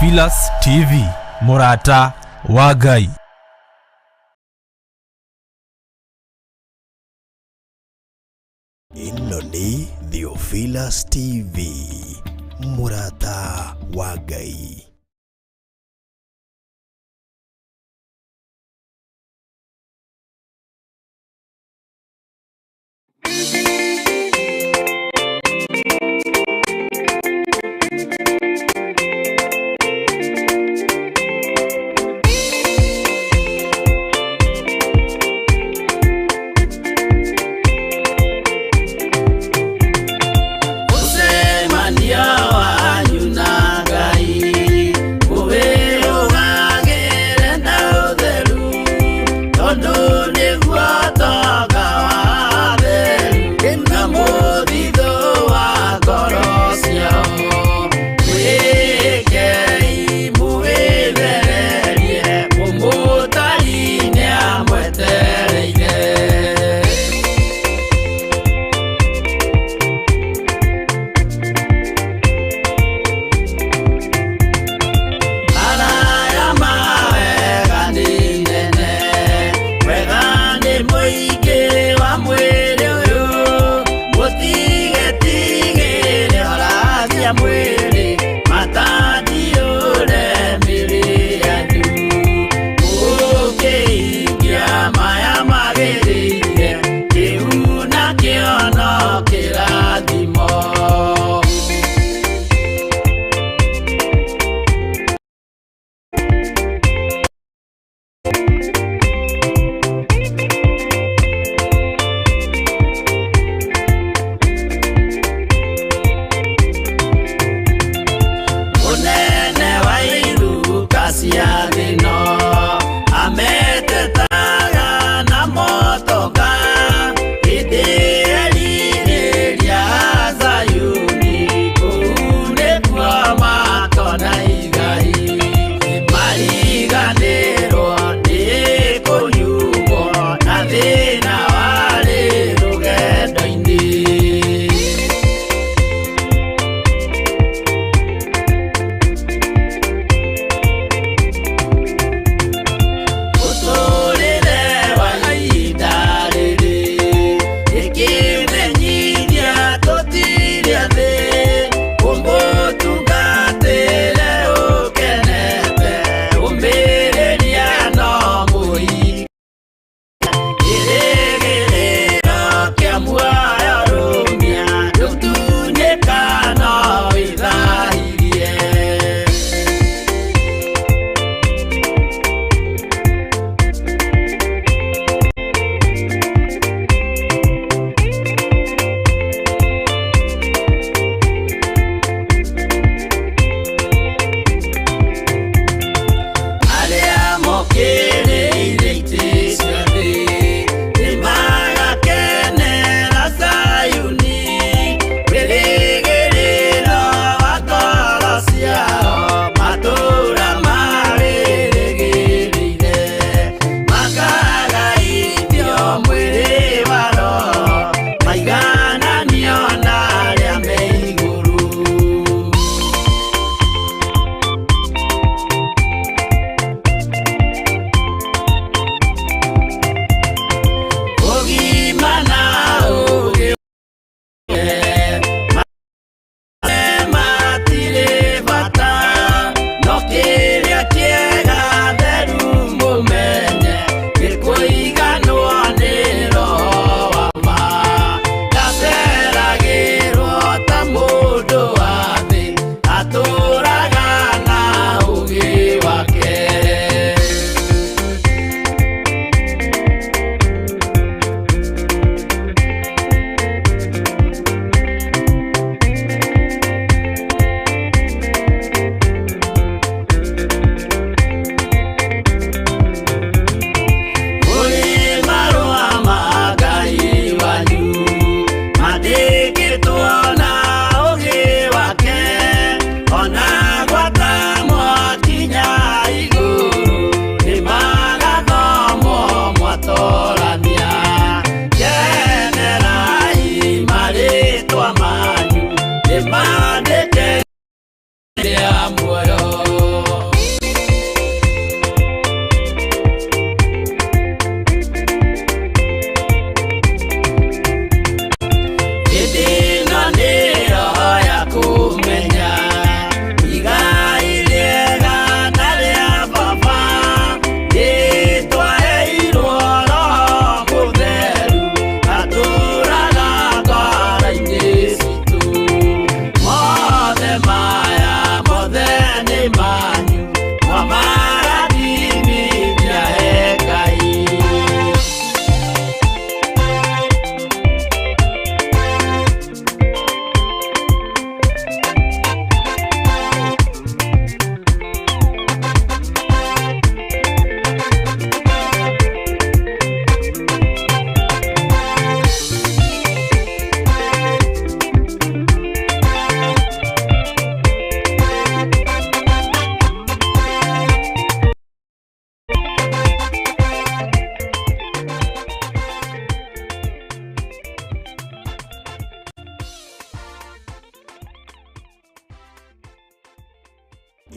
Theophilus TV, Murata wa Ngai. Ino ni Theophilus TV, Murata wa Ngai. Usema ndia wa Ngai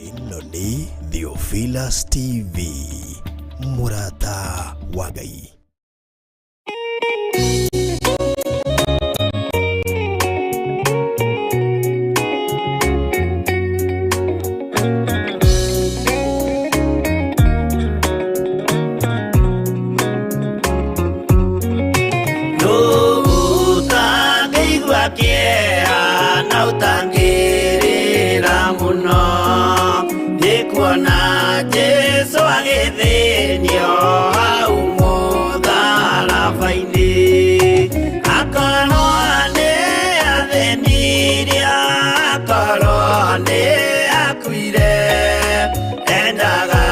ĩno nĩ Theophilus TV, mũrata wa Ngai. Kuona Jesu agĩthĩnio hau mũtharaba-inĩ, akorwo nĩ athĩnirie, akorwo nĩ akuire, endaga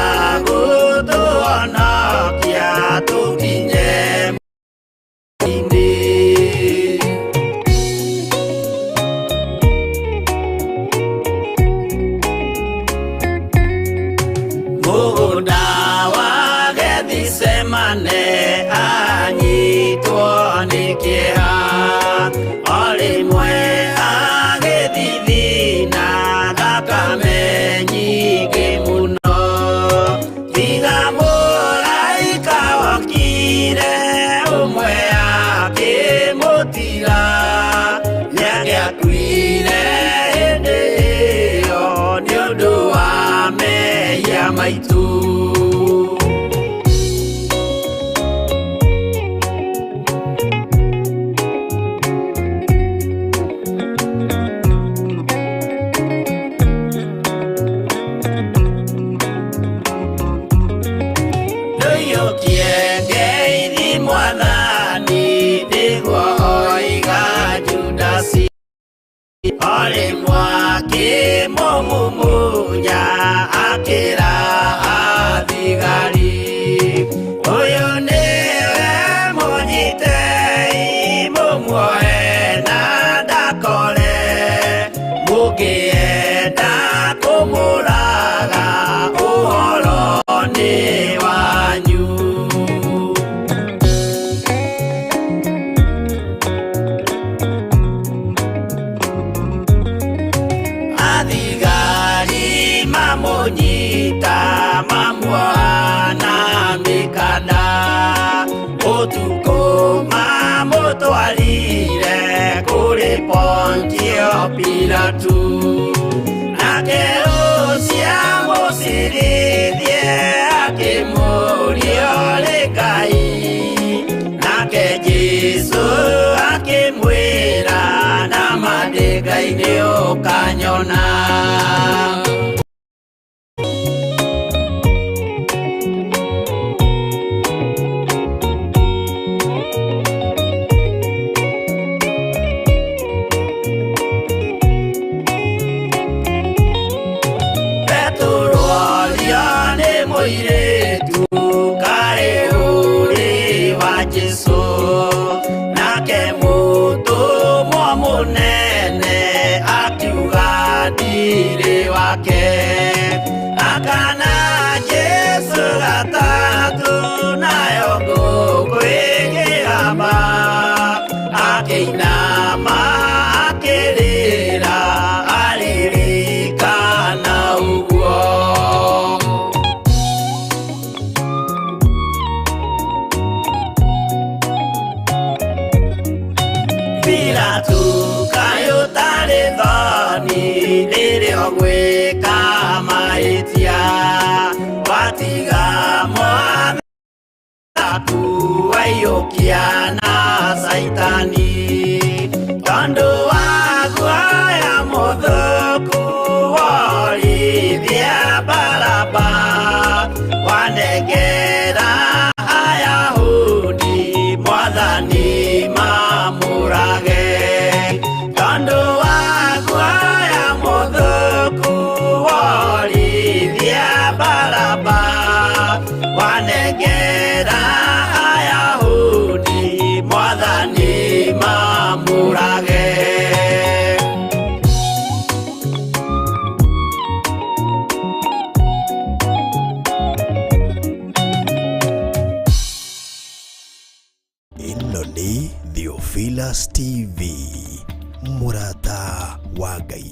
gũtũhonokia tũkinye mũthia-inĩ. Mũgũnda wa Gethisemane anyitwo nĩ kĩeha, o rĩmwe agĩthithina thakame nyingĩ mũno, tiga mũraika wokire ũmwe akĩmũtiga, nĩangĩakuire hĩndĩ ĩyo nĩ ũndũ wa mehia maitũ. Ndũiyũkie ngeithi Mwathani, nĩguo oiga Judasi, o rĩmwe akĩmũmumunya akĩra athigari, ũyũ nĩwe mũnyitei, mũmuoe na ndakore, mũngĩenda kũmũraga ũhoro nĩ wanyu. Athigari mamũnyita, mamuoha na mĩkanda, ũtukũ mamũtwarire kũrĩ Pontio Pilatu, nake ũcio mũcirithie akĩmũria ũrĩ Ngai, nake Jesũ akĩmwĩra, nama ndĩ Ngai nĩ ũkanyona. Petro orio nĩ mũirĩtu kaĩ ũrĩ wa Jesũ, nake mũtũmwo mũnene akiuga ndirĩ wake, akana Jesũ gatatũ, nayo ngũkũ ĩkĩgamba, akĩinama akĩrĩra aririkana ũguo. Pilatu kaĩ ũtarĩ thoni rĩrĩa ũgwĩka mahĩtia, watiga Mwathani waku waiyũkia na Saitani, tondũ wa guoya mũthũku worithia Baraba, wanengera Ayahudi Mwathani mamũrage, tondũ wa guoya mũthũku worithia Baraba, wanengera Ayahudi Mwathani mamũrage. ĩno nĩ Theophilus TV, mũrata wa Ngai.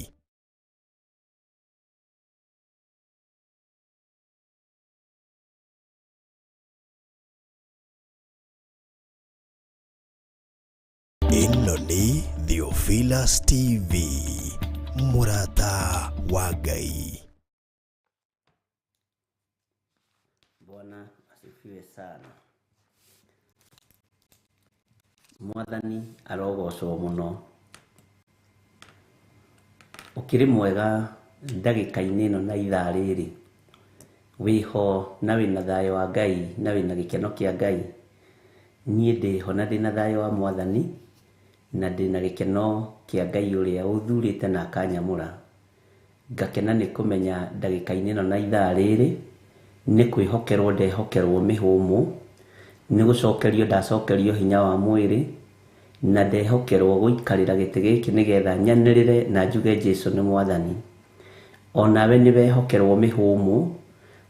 ĩno nĩ Theophilus TV, mũrata wa Ngai. Bwana asifiwe sana. Mwathani arogocwo muno. Ukiri mwega ndagika-inĩ ĩno na ithaa rĩrĩ, wiho na wĩna thayũ wa Ngai na wĩna gĩkeno kĩa Ngai. Niĩ ndĩho na ndĩna thayũ wa Mwathani na ndĩna gĩkeno kĩa Ngai ũrĩa ũthurĩte na akanyamũra. Ngakena nĩ kũmenya ndagika-inĩ ĩno na ithaa rĩrĩ nĩ kwĩhokerwo ndehokerwo mĩhũmũ, nĩ gũcokerio ndacokerio hinya wa mwĩrĩ, na ndehokerwo gũikarĩra gĩtĩ gĩkĩ nĩgetha nyanĩrĩre na njuge Jesũ nĩ Mwathani. Onawe nĩ wehokerwo mĩhũmũ,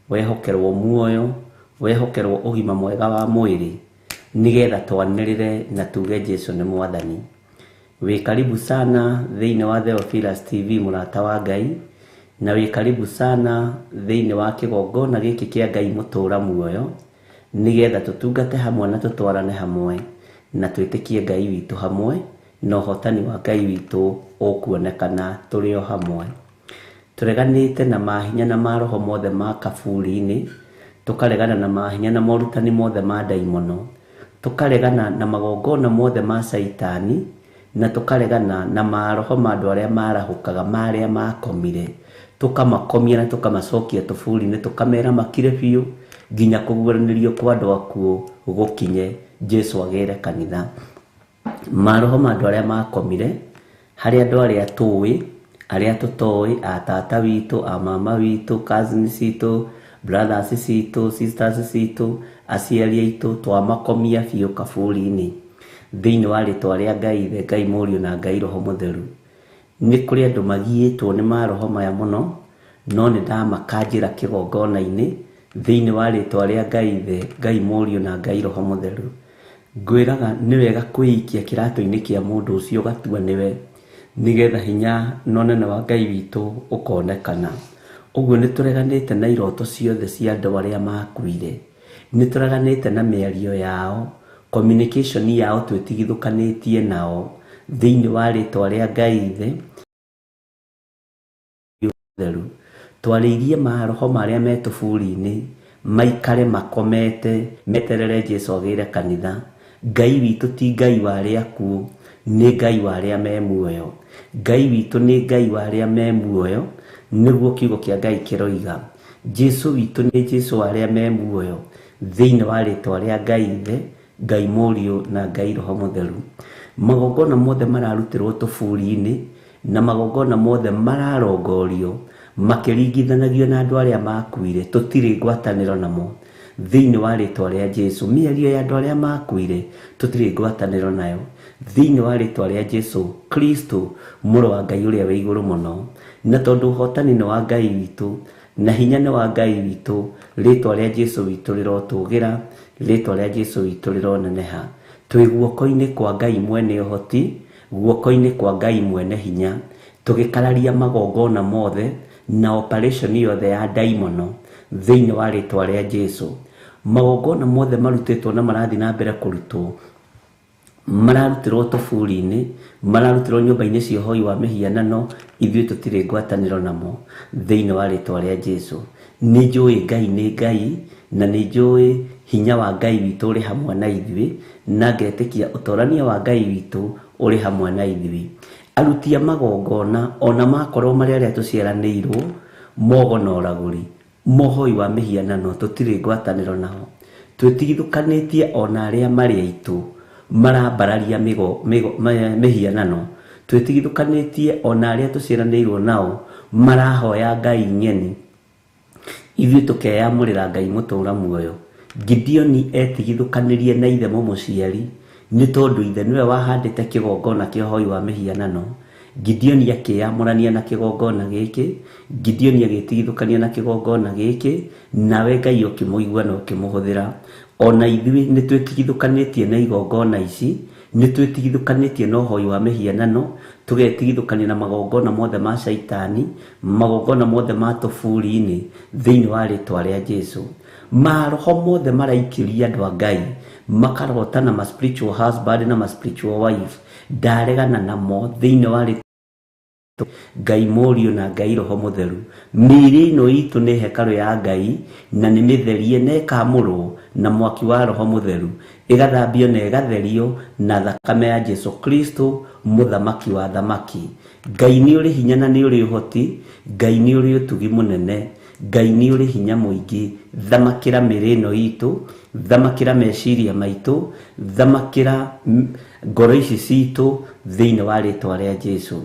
wehokerwo muoyo, wehokerwo ũgima mwega wa mwĩrĩ, nĩgetha twanĩrĩre na tuge Jesũ nĩ Mwathani. Wĩ karibu sana thĩinĩ wa Theophilus TV, mũrata wa Ngai, na wĩ karibu sana thĩinĩ wa kĩgongona gĩkĩ kĩa Ngai mũtũra muoyo, nĩgetha tũtungate hamwe na tũtwarane hamwe na twĩtĩkie Ngai witũ hamwe, na ũhotani wa Ngai witũ ũkuonekana tũrĩ o hamwe. Tũreganĩte na mahinya na maroho mothe ma kaburi-inĩ, tũkaregana na mahinya na morutani mothe ma ndaimono, tũkaregana na magongona mothe ma Saitani, na tũkaregana na maroho ma andũ arĩa marahũkaga marĩa makomire, tũkamakomia na tũkamacokia tũburi-inĩ, tũkamera makire biũ nginya kũguũranĩrio kwa andũ akuo gũkinye Jesũ agĩre kanitha. Maroho ma andũ arĩa makomire, harĩ andũ arĩa tũĩ, arĩa tũtoĩ, atata witũ, amama witũ, cousins witũ, brothers witũ, sisters witũ, aciari aitũ, twamakomia biũ kaburi-inĩ thĩinĩ wa rĩtwa rĩa Ngai Ithe, Ngai Mũriũ na Ngai Roho Mũtheru. Nĩ kũrĩ andũ magiĩtwo nĩ maroho maya mũno, no nĩ ndamakanjĩra kĩgongona-inĩ thĩinĩ wa rĩtwa rĩa Ngai Ithe, Ngai Mũriũ na Ngai Roho Mũtheru. Ngwĩraga nĩ wega kwĩikia kĩratũ-inĩ kĩa mũndũ ũcio ũgatua nĩwe, nĩgetha hinya na ũnene wa Ngai witũ ũkonekana. Ũguo nĩ tũreganĩte na iroto ciothe cia andũ arĩa makuire, nĩ tũreganĩte na mĩario yao, communication yao twĩtigithũkanĩtie nao thĩinĩ wa rĩtwa rĩa Ngai Ithe Mũtheru. Twarĩirie maroho marĩa me tũburi-inĩ maikare makomete meterere Jesũ agĩre kanitha. Ngai witũ ti Ngai wa arĩa akuũ, nĩ Ngai wa arĩa me muoyo. Ngai witũ nĩ Ngai wa arĩa me muoyo, nĩguo kiugo kĩa Ngai kĩroiga. Jesũ witũ nĩ Jesũ wa arĩa me muoyo thĩinĩ wa rĩtwa rĩa Ngai Ithe, Ngai Mũriũ na Ngai Roho Mũtheru. Magongona mothe mararutĩrwo tũburi-inĩ na magongona mothe mararongorio makĩringithanagio na andũ arĩa makuire, tũtirĩ ngwatanĩro namo thĩinĩ wa rĩtwa rĩa Jesũ. Mĩario ya andũ arĩa makuire tũtirĩ ngwatanĩro nayo thĩinĩ wa rĩtwa rĩa Jesũ Kristo, mũrũ wa Ngai ũrĩa wĩ igũrũ mũno. Na tondũ ũhotani nĩ wa Ngai witũ na hinya nĩ wa Ngai witũ, rĩtwa rĩa Jesũ witũ rĩrotũgĩra, rĩtwa rĩa Jesũ witũ rĩroneneha. Twĩ guoko-inĩ kwa Ngai mwene ũhoti, guoko-inĩ kwa Ngai mwene hinya, tũgĩkararia magongona mothe na operation yothe ya ndaimono thĩinĩ wa rĩtwa rĩa Jesũ. Magongona mothe marutĩtwo na marathiĩ na mbere kũrutwo, mararutĩrwo tũburi-inĩ, mararutĩrwo nyũmba-inĩ cia ũhoi wa mĩhianano, ithuĩ tũtirĩ ngwatanĩro namo thĩinĩ wa rĩtwa rĩa Jesũ. Nĩ njũĩ Ngai nĩ Ngai, na nĩ njũĩ hinya wa Ngai witũ ũrĩ hamwe na ithuĩ, na ngetĩkia ũtorania wa Ngai witũ ũrĩ hamwe na ithuĩ. Aruti a magongona ona makorwo marĩ arĩa tũciaranĩirwo, mogo na ũragũri, mohoi wa mĩhianano, tũtirĩ ngwatanĩro nao. Twĩtigithũkanĩtie ona arĩa marĩ aitũ marambararia mĩhianano, twĩtigithũkanĩtie ona arĩa tũciaranĩirwo nao marahoya ngai nyeni, ithuĩ tũkeyamũrĩra Ngai mũtũra muoyo. Gideoni etigithũkanĩrie na ithe mũciari nĩ tondũ ithe nĩwe wahandĩte kĩgongona kĩa ũhoi wa mĩhianano. Gideoni akĩyamũrania na kĩgongona gĩkĩ, Gideoni agĩtigithũkania na kĩgongona gĩkĩ, nawe Ngai ũkĩmũigua na ũkĩmũhũthĩra. Ona ithuĩ nĩ twĩtigithũkanĩtie na igongona ici, nĩ twĩtigithũkanĩtie na ũhoi wa mĩhianano, tũgetigithũkania na magongona mothe ma Saitani, magongona mothe ma tũburi-inĩ thĩinĩ wa rĩtwa rĩa Jesũ. Maroho mothe maraikĩria andũ a Ngai makarogota na ma spiritual husband na ma spiritual wife ndaregana namo thĩinĩ wa Ngai Mũriũ na Ngai Roho Mũtheru. Mĩĩrĩ ĩno itũ nĩ hekarũ ya Ngai na nĩ mĩtherie na ĩkamũrwo na mwaki wa Roho Mũtheru, ĩgathambio na ĩgatherio na thakame ya Jesu Kristo, mũthamaki wa thamaki. Ngai nĩ ũrĩ hinya na nĩ ũrĩ ũhoti, Ngai nĩ ũrĩ ũtugi mũnene, Ngai nĩ ũrĩ hinya mũingĩ. Thamakĩra mĩĩrĩ ĩno itũ, thamakĩra meciria maitũ, thamakĩra ngoro ici citũ thĩinĩ wa rĩĩtwa rĩa Jesu.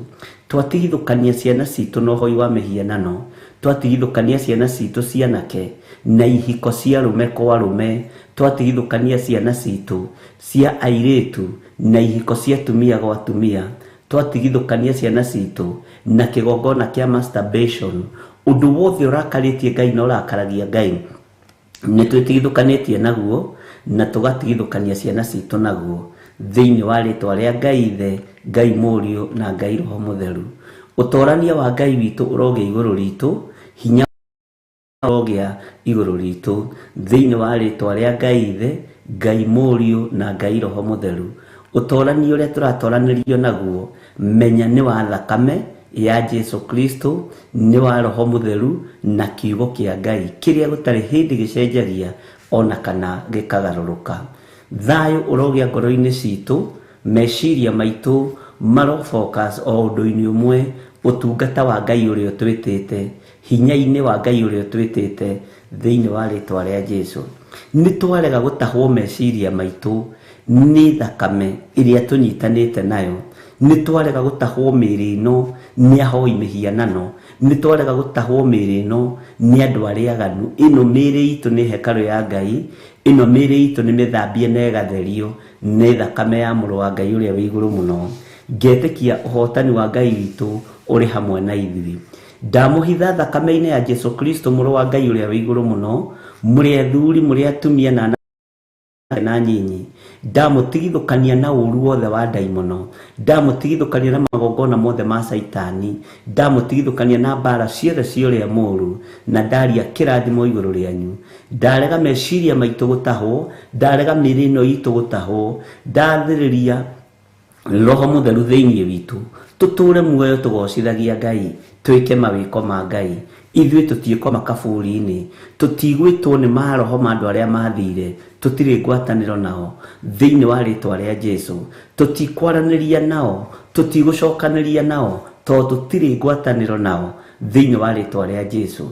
Twatigithũkania ciana citũ na ũhoi wa mĩhianano, twatigithũkania ciana citũ cianake na ihiko cia arũme kwa arũme, twatigithũkania ciana citũ cia airĩtu na ihiko cia atumia gwa atumia, twatigithũkania ciana citũ na kĩgongona kĩa masturbation. Ũndũ wothe ũrakarĩtie Ngai na ũrakaragia Ngai nĩ twĩtigithũkanĩtie naguo na tũgatigithũkania ciana citũ naguo thĩinĩ wa rĩĩtwa rĩa Ngai Ithe, Ngai Mũriũ na Ngai Roho Mũtheru. Ũtorania wa Ngai witũ ũrogĩa igũrũ ritũ, hinya ũrogĩa igũrũ ritũ thĩinĩ wa rĩĩtwa rĩa Ngai Ithe, Ngai Mũriũ na Ngai Roho Mũtheru. Ũtorania ũrĩa tũratoranĩrio naguo menya nĩ wa thakame ya Jesu Kristo, nĩ wa Roho Mũtheru na kiugo kĩa Ngai kĩrĩa gũtarĩ hĩndĩ gĩcenjagia ona kana gĩkagarũrũka. Thayũ ũrogĩa ngoro-inĩ citũ, meciria maitũ marofocus o ũndũ-inĩ ũmwe, ũtungata wa Ngai ũrĩa ũtwĩtĩte, hinya-inĩ wa Ngai ũrĩa ũtwĩtĩte thĩinĩ wa rĩĩtwa rĩa Jesu. Nĩ twarega gũtahwo meciria maitũ nĩ thakame ĩrĩa tũnyitanĩte nayo, nĩ twarega gũtahwo mĩĩrĩ ĩno nĩ ahoi mĩhianano, nĩ twarega gũtahwo mĩĩrĩ ĩno nĩ andũ arĩa aganu. Ĩno mĩĩrĩ itũ nĩ hekarũ ya Ngai, ĩno mĩĩrĩ itũ nĩ mĩthambie na ĩgatherio nĩ thakame ya Mũrũ wa Ngai ũrĩa wĩ igũrũ mũno. Ngetĩkia ũhotani wa Ngai witũ ũrĩ hamwe na ithuĩ. Ndamũhitha thakame-inĩ ya Jesu Kristo, Mũrũ wa Ngai ũrĩa wĩ igũrũ mũno, mũrĩ athuri, mũrĩ atumia na nyinyi, ndamũtigithũkania na ũũru wothe wa ndaimono, ndamũtigithũkania na magongona mothe ma Saitani, ndamũtigithũkania na mbara ciothe cia ũrĩa mũũru, na ndaria kĩrathimo igũrũ rĩanyu. Ndarega meciria maitũ gũtahwo, ndarega mĩĩrĩ ĩno itũ gũtahwo, ndathĩrĩria Roho Mũtheru thĩinĩ witũ, tũtũũre muoyo tũgocithagia Ngai, twĩke mawĩko ma Ngai. Ithuĩ tũtiĩkoma kaburi-inĩ, tũtigwĩtwo nĩ maroho ma andũ arĩa mathire, tũtirĩ ngwatanĩro nao thĩinĩ wa rĩĩtwa rĩa Jesu. Tũtikwaranĩria nao, tũtigũcokanĩria nao, tondũ tũtirĩ ngwatanĩro nao thĩinĩ wa rĩĩtwa rĩa Jesu.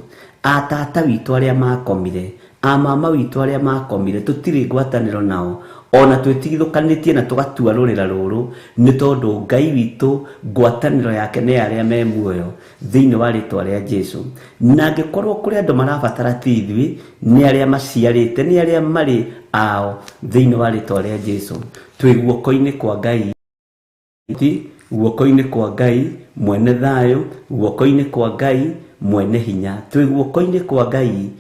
Atata witũ arĩa makomire, amama witũ arĩa makomire, tũtirĩ ngwatanĩro nao, ona twĩtigithũkanĩtie na tũgatua rũrĩra rũrũ, nĩ tondũ Ngai witũ ngwatanĩro yake nĩ arĩa me muoyo thĩinĩ wa rĩĩtwa rĩa Jesu. Na angĩkorwo kũrĩ andũ marabatara ti ithuĩ, nĩ arĩa maciarĩte, nĩ arĩa marĩ ao thĩinĩ wa rĩĩtwa rĩa Jesu. Twĩ guoko-inĩ kwa Ngai, guoko-inĩ kwa Ngai mwene thayũ, guoko-inĩ kwa Ngai mwene hinya. Twĩ guoko-inĩ kwa Ngai,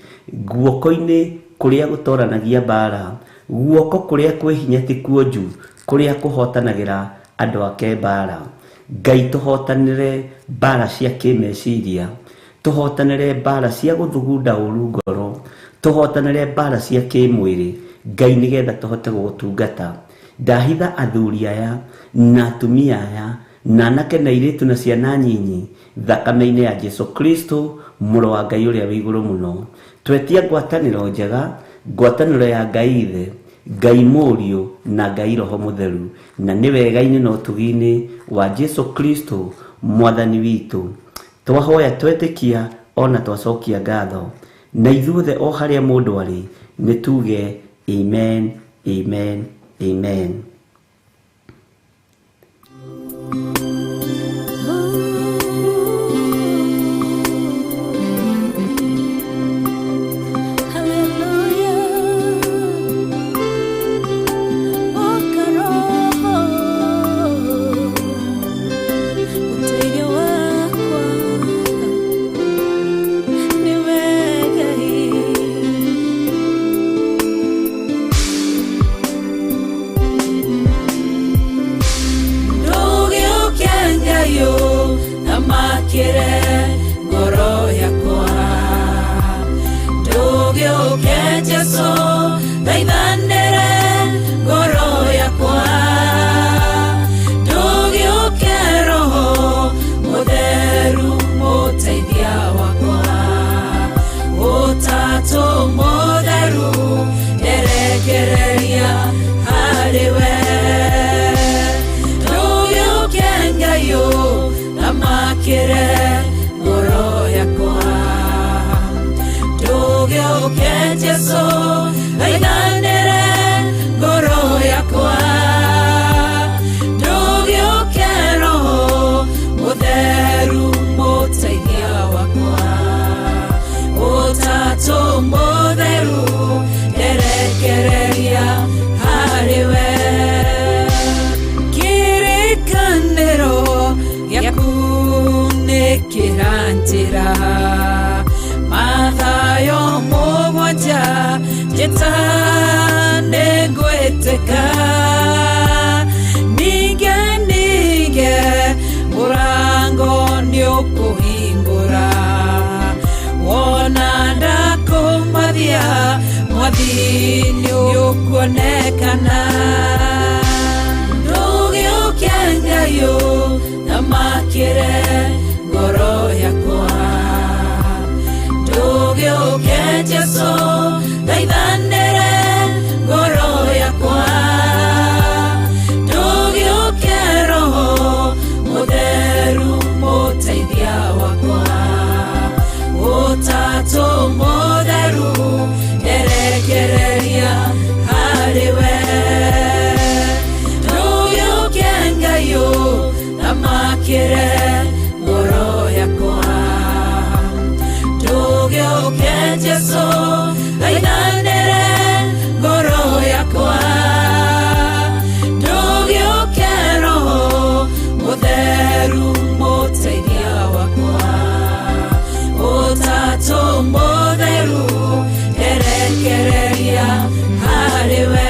guoko-inĩ kũrĩa gũtoranagia mbara, guoko kũrĩa kwĩ hinya ti kuonju, kũrĩa kũhotanagĩra andũ ake mbara. Ngai tũhotanĩre mbara cia kĩmeciria, tũhotanĩre mbara cia gũthugunda ũũru ngoro, tũhotanĩre mbara cia kĩmwĩrĩ, Ngai nĩgetha tũhote gũgũtungata. Ndahitha athuri aya na atumia aya na anake na airĩtu na ciana nyinyi thakame-inĩ ya Jesu Kristo, Mũrũ wa Ngai ũrĩa wĩ igũrũ mũno. Twetia ngwatanĩro njega, ngwatanĩro ya Ngai Ithe, Ngai Mũriũ na Ngai Roho Mũtheru, na nĩ wega-inĩ na ũtugi-inĩ wa Jesu Kristo Mwathani witũ. Twahoya twetĩkia ona twacokia ngatho, na ithuothe o harĩa mũndũ arĩ nĩ tuge amen, amen, amen. Daithanere ngoro yakwa, kirantira mathayo mugwanja njitane gweteka nige murango niukuhingura wona ndakumathia mwathi niukuonekana ndugiukia Ngai namakire ngoro yakwa ndugiukia Jesu thaithanire ngoro yakwa ndugiukia Roho Mutheru muteithia wakwa Utatu Mutheru erekereria hariwe ndugiukia Ngai namakire ngoro yakwa ndugiukia Jesu thaithanire ngoro yakwa ndugiukia Roho Mutheru muteithia wakwa Utatu Mutheru erekereria hariwe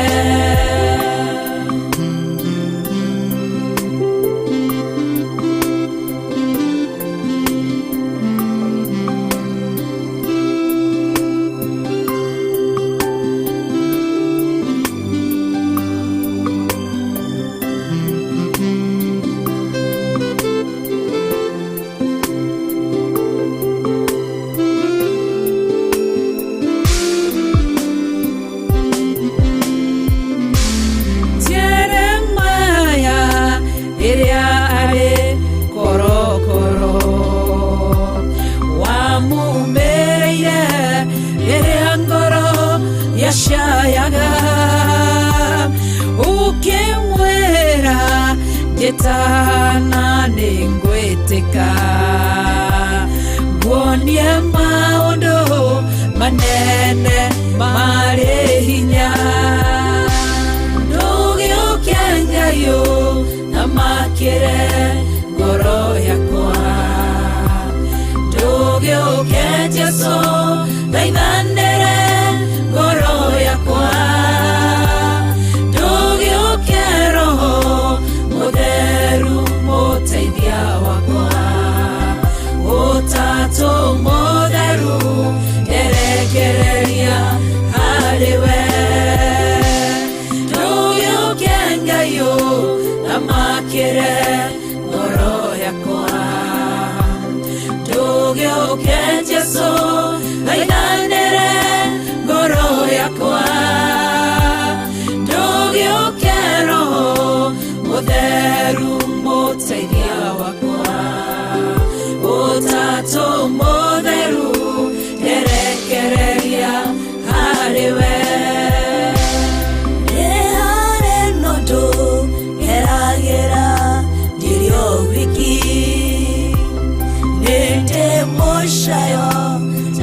yashayaga ukimwera njitana ningweteka nguonie maundu manene mari hinya ndugiukia Ngai namakire ngoro yakwa ndugiukia Jesu thaithanire ngoro yakwa ndugiukia Roho Mutheru muteithia wakwa Utatu Mutheru erekereria hariwe ndugiukia Ngai namakire ngoro yakwa ndugiukia Jesu thaithanire ngoro yakwa ndugiukia Roho Mutheru muteithia wakwa Utatu Mutheru erekereria hariwe ehare nondo geragera ndirio wiki nende moshayo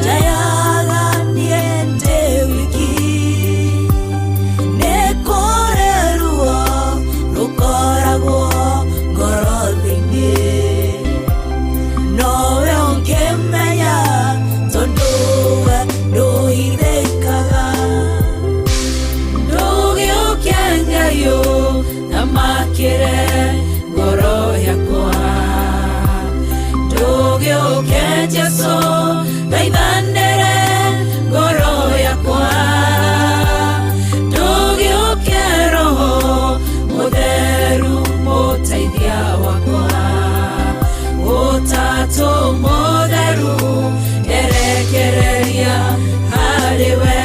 tayaga niende wiki nekoreruo rukoragwo ngoro-inĩ nowe ũngĩmenya tondũ we ndũhithĩkaga ndugiukia Ngai namakire ngoro yakwa ndugiukia Jesu thaithanire ngoro yakwa ndugiukia Roho Mutheru muteithia wakwa Utatu Mutheru erekereria hariwe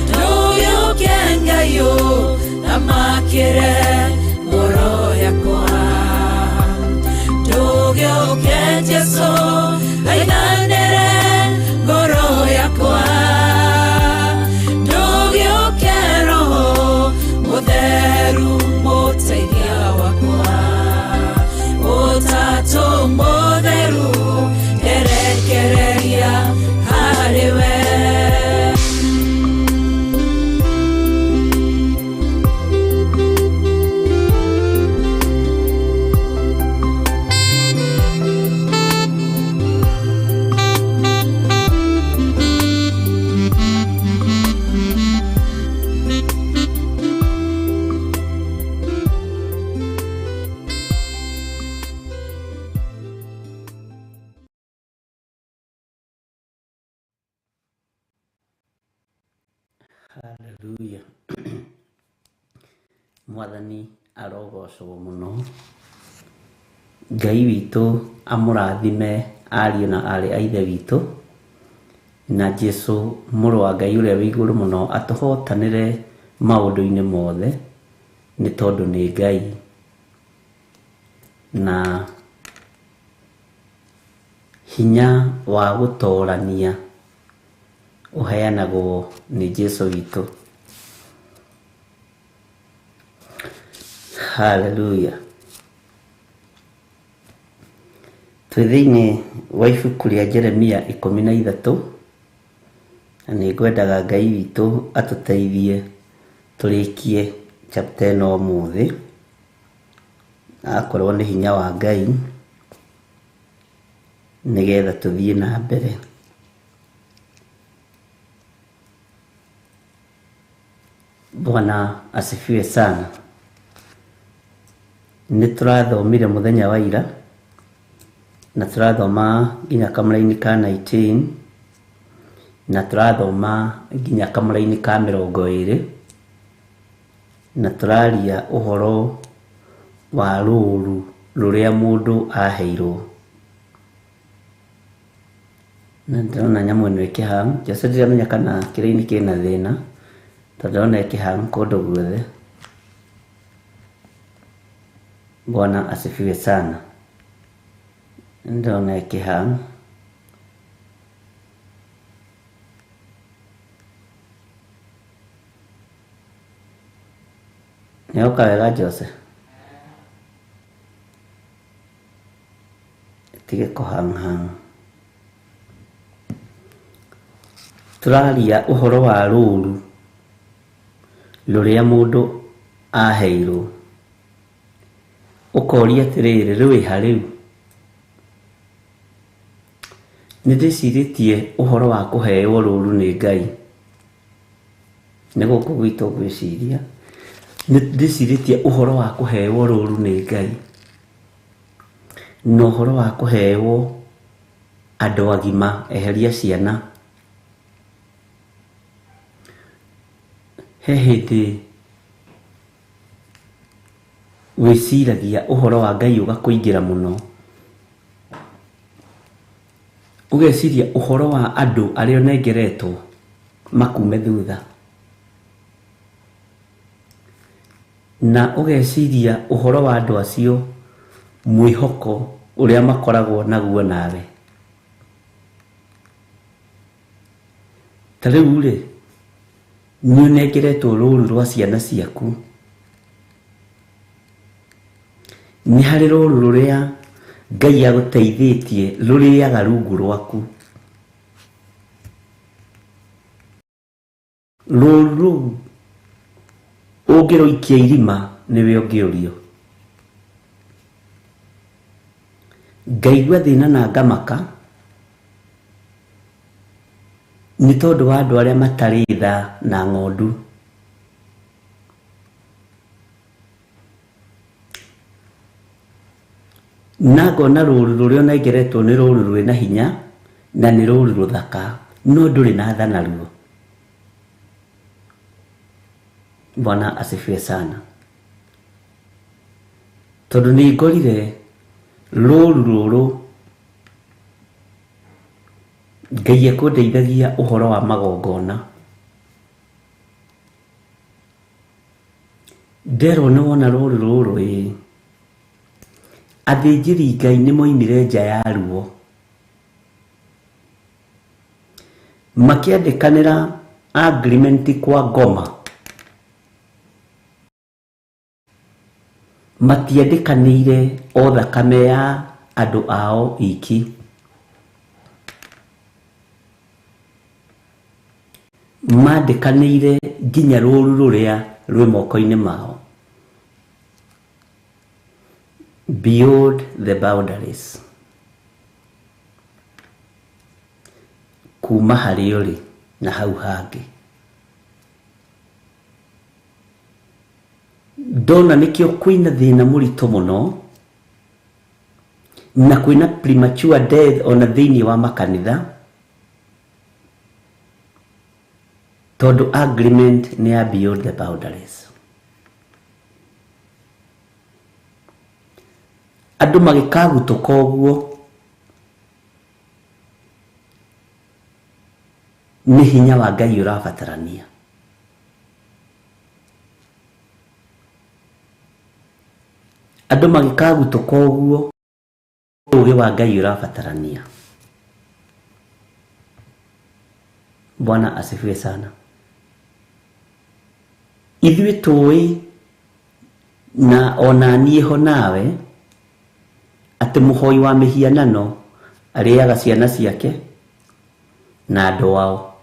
ndugiukia Ngai namakire ngoro yakwa ndugiukia Jesu Haleluya. Mwathani arogocwo muno. Ngai witũ amũrathime ariũ na arĩ a ithe witũ, na Jesu mũrũ wa Ngai ũrĩa wĩ igũrũ mũno atũhotanĩre maũndũ-inĩ mothe nĩ tondũ nĩ Ngai, na hinya wa gũtoorania ũheanagwo nĩ Jesu witũ. Haleluya. Twĩ thĩinĩ wa ibuku rĩa Jeremia 13, na nĩ ngwendaga Ngai witũ atũteithie tũrĩkie chapter ĩno ũmũthĩ, akorwo nĩ hinya wa Ngai nĩgetha tũthiĩ na mbere. Bwana asifiwe sana. Nĩtũrathomire mũthenya wa ira na tũrathoma nginya kamũra-inĩ ka 19 na tũrathoma nginya kamũra-inĩ ka 20 na tũraria ũhoro wa rũũru rũrĩa mũndũ aheirwo. Na ndĩrona nyamũ ĩno ĩkĩhang, Jose ndiramenya kana kĩrĩa-inĩ kĩna thĩna, tondũ ndĩrona ĩkĩhang kũndũ guothe. Bwana asifiwe sana. Ndĩrona ĩkĩhang. Nĩoka wega Jose? Tige kũhang. Tũraria ũhoro wa rũũru rũrĩa mũndũ aheirwo. Ũkoria atĩrĩrĩ, rwĩha rĩu? Nĩndĩcirĩtie ũhoro wa kũheo rũũru nĩ Ngai. Nĩ gũkũ gwitũ ngwĩciria. Nĩndĩcirĩtie ũhoro wa kũheo rũũru nĩ Ngai, na ũhoro wa kũheo andũ agima, eheria ciana. He hĩndĩ wĩciragia ũhoro wa Ngai ũgakũingĩra mũno, ũgeciria ũhoro wa andũ arĩa ũnengeretwo makume thutha, na ũgeciria ũhoro wa andũ acio mwĩhoko ũrĩa makoragwo naguo nawe. Ta rĩu rĩ, nĩũnengeretwo rũũru rwa ciana ciaku. Nĩ harĩ rũũru rũrĩa Ngai agũteithĩtie rũrĩaga rungu rwaku. Rũũru rũu ũngĩrũikia irima nĩwe ũngĩũrio. Ngaigua thĩna na ngamaka nĩ tondũ wa andũ arĩa matarĩ tha na ng'ondu. Na ngona rũũru rũrĩa ũnengeretwo nĩ rũũru rwĩna hinya na nĩ rũũru rũthaka, no ndũrĩ na tha naruo. Bwana asifiwe sana. Tondũ nĩ ngorire rũũru rũrũ Ngai ekũndeithagia ũhoro wa magongona. Nderwo nĩ wona rũũru rũrũ athĩnjĩri Ngai nĩ moimire nja ya ruo, makĩandĩkanĩra agreement kwa Ngoma. Matiandĩkanĩire o thakame ya andũ ao iki. Mandĩkanĩire nginya rũũru rũrĩa rwĩ moko-inĩ mao. Beyond the boundaries. Kuma harĩ ũrĩ na hau hangĩ. Ndona nĩkĩo kwĩna thĩna mũritũ mũno na kwĩna premature death ona thĩinĩ wa makanitha, tondu agreement ni ya beyond the boundaries. Andu magikagutuka uguo ni hinya wa Ngai urabatarania. Andu magikagutuka uguo ugi wa Ngai urabatarania. Bwana asifiwe sana. Ithuĩ tũĩ na ona niĩ ho nawe atĩ mũhoi wa mĩhianano arĩaga ciana ciake na andũ ao.